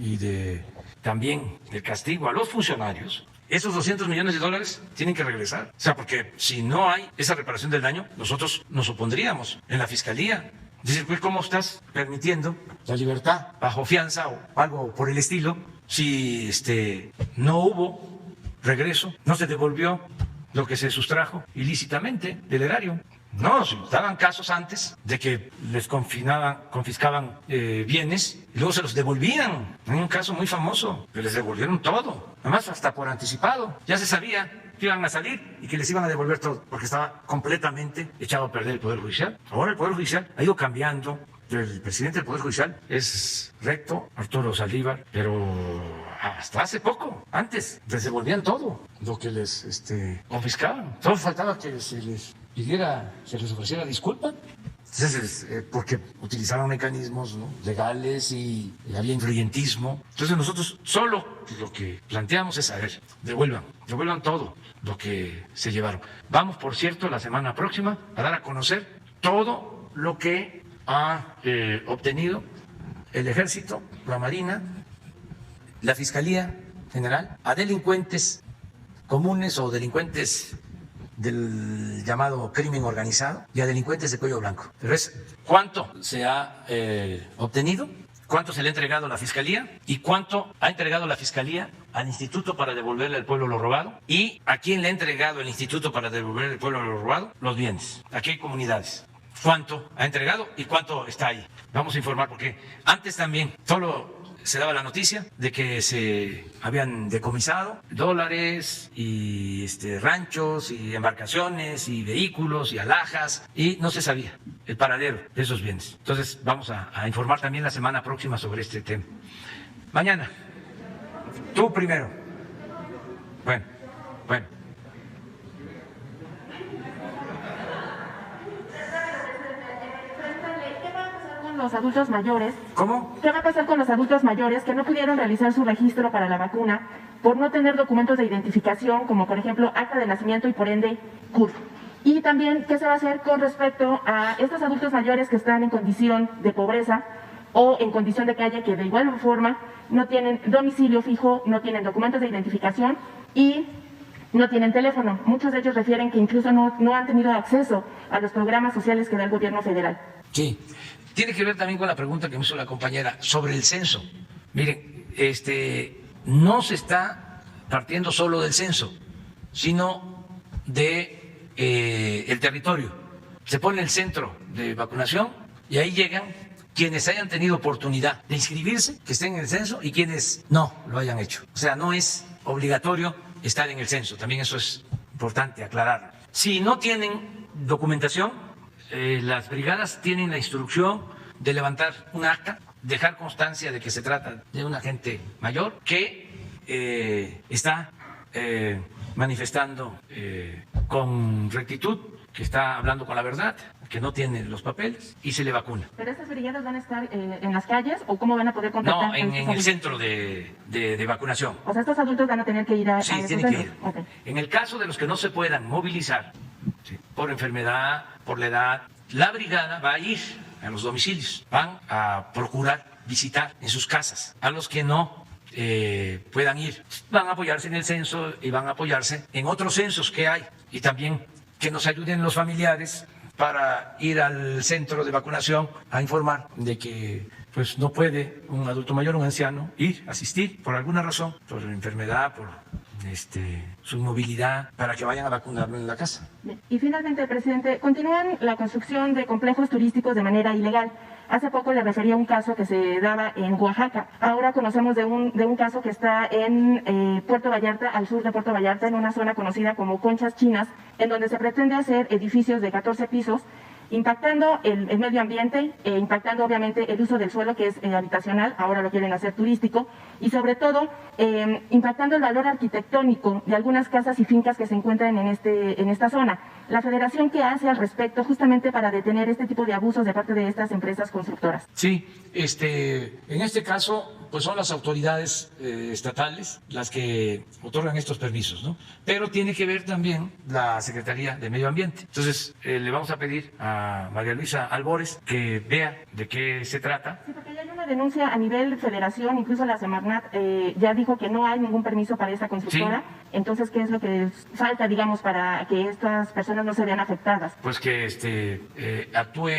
Speaker 1: y también del castigo a los funcionarios, esos $200 millones tienen que regresar. O sea, porque si no hay esa reparación del daño, nosotros nos opondríamos en la Fiscalía. Dice, pues, ¿cómo estás permitiendo la libertad bajo fianza o algo por el estilo si no hubo regreso, no se devolvió lo que se sustrajo ilícitamente del erario? No, si daban casos antes de que les confiscaban bienes y luego se los devolvían. Hay un caso muy famoso que les devolvieron todo, además hasta por anticipado. Ya se sabía que iban a salir y que les iban a devolver todo, porque estaba completamente echado a perder el Poder Judicial. Ahora el Poder Judicial ha ido cambiando. El presidente del Poder Judicial es recto, Arturo Saldívar, pero hasta hace poco, antes, les devolvían todo lo que les confiscaban. Solo faltaba que se les ofreciera disculpa. Entonces, porque utilizaban mecanismos, ¿no?, legales y había influyentismo. Entonces nosotros solo lo que planteamos es, a ver, devuelvan todo lo que se llevaron. Vamos, por cierto, la semana próxima a dar a conocer todo lo que ha obtenido el Ejército, la Marina, la Fiscalía General, a delincuentes comunes o delincuentes del llamado crimen organizado y a delincuentes de cuello blanco. Pero es cuánto se ha obtenido, cuánto se le ha entregado a la Fiscalía y cuánto ha entregado la Fiscalía al Instituto para devolverle al pueblo lo robado y a quién le ha entregado el Instituto para devolverle al pueblo lo robado los bienes. Aquí hay comunidades. Cuánto ha entregado y cuánto está ahí. Vamos a informar porque antes también solo se daba la noticia de que se habían decomisado dólares y ranchos y embarcaciones y vehículos y alhajas y no se sabía el paradero de esos bienes. Entonces vamos a informar también la semana próxima sobre este tema. Mañana, tú primero. Bueno.
Speaker 6: Los adultos mayores.
Speaker 1: ¿Cómo?
Speaker 6: ¿Qué va a pasar con los adultos mayores que no pudieron realizar su registro para la vacuna por no tener documentos de identificación, como por ejemplo acta de nacimiento y por ende CURP? Y también, ¿qué se va a hacer con respecto a estos adultos mayores que están en condición de pobreza o en condición de calle, que de igual forma no tienen domicilio fijo, no tienen documentos de identificación y no tienen teléfono? Muchos de ellos refieren que incluso no han tenido acceso a los programas sociales que da el gobierno federal.
Speaker 1: Sí. Tiene que ver también con la pregunta que me hizo la compañera sobre el censo. Miren, no se está partiendo solo del censo, sino de el territorio. Se pone el centro de vacunación y ahí llegan quienes hayan tenido oportunidad de inscribirse, que estén en el censo, y quienes no lo hayan hecho. O sea, no es obligatorio estar en el censo. También eso es importante aclararlo. Si no tienen documentación, las brigadas tienen la instrucción de levantar un acta, dejar constancia de que se trata de una gente mayor que está manifestando con rectitud, que está hablando con la verdad, que no tiene los papeles y se le vacuna.
Speaker 6: ¿Pero estas brigadas van a estar en las calles o cómo van a poder contactar?
Speaker 1: No, en el centro de vacunación.
Speaker 6: O sea, estos adultos van a tener que ir a
Speaker 1: Sí, tienen que ir. Okay. En el caso de los que no se puedan movilizar, ¿sí?, por enfermedad, por la edad, la brigada va a ir a los domicilios, van a procurar visitar en sus casas a los que no puedan ir. Van a apoyarse en el censo y van a apoyarse en otros censos que hay y también que nos ayuden los familiares para ir al centro de vacunación a informar de que pues no puede un adulto mayor, un anciano, asistir por alguna razón, por enfermedad, por su inmovilidad, para que vayan a vacunarlo en la casa.
Speaker 6: Y finalmente, presidente, continúan la construcción de complejos turísticos de manera ilegal. Hace poco le refería a un caso que se daba en Oaxaca. Ahora conocemos de un caso que está en Puerto Vallarta, al sur de Puerto Vallarta, en una zona conocida como Conchas Chinas, en donde se pretende hacer edificios de 14 pisos, impactando el medio ambiente, impactando obviamente el uso del suelo, que es habitacional, ahora lo quieren hacer turístico, y sobre todo impactando el valor arquitectónico de algunas casas y fincas que se encuentran en esta zona. La Federación, ¿qué hace al respecto justamente para detener este tipo de abusos de parte de estas empresas constructoras?
Speaker 1: Sí, en este caso pues son las autoridades estatales las que otorgan estos permisos, ¿no? Pero tiene que ver también la Secretaría de Medio Ambiente. Entonces le vamos a pedir a María Luisa Albores que vea de qué se trata.
Speaker 6: Sí, porque ya hay una denuncia a nivel federación, incluso la Semarnat ya dijo que no hay ningún permiso para esta constructora. Sí. Entonces, ¿qué es lo que falta, digamos, para que estas personas no se vean afectadas?
Speaker 1: Pues que actúe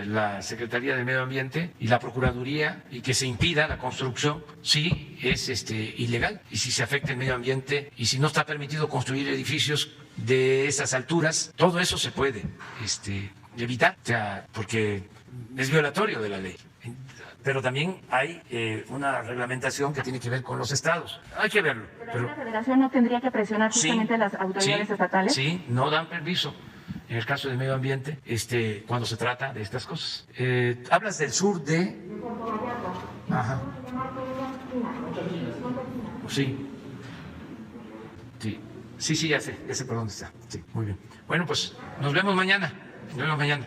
Speaker 1: la Secretaría de Medio Ambiente y la Procuraduría y que se impida la construcción si es ilegal y si se afecta el medio ambiente y si no está permitido construir edificios de esas alturas. Todo eso se puede evitar, o sea, porque es violatorio de la ley. Pero también hay una reglamentación que tiene que ver con los estados. Hay que verlo.
Speaker 6: Pero la Federación no tendría que presionar justamente a las autoridades estatales.
Speaker 1: Sí, no dan permiso en el caso del medio ambiente cuando se trata de estas cosas. Hablas del sur de... Ajá. Sí. Sí. Sí, ya sé por dónde está. Sí, muy bien. Bueno, pues nos vemos mañana. Nos vemos mañana.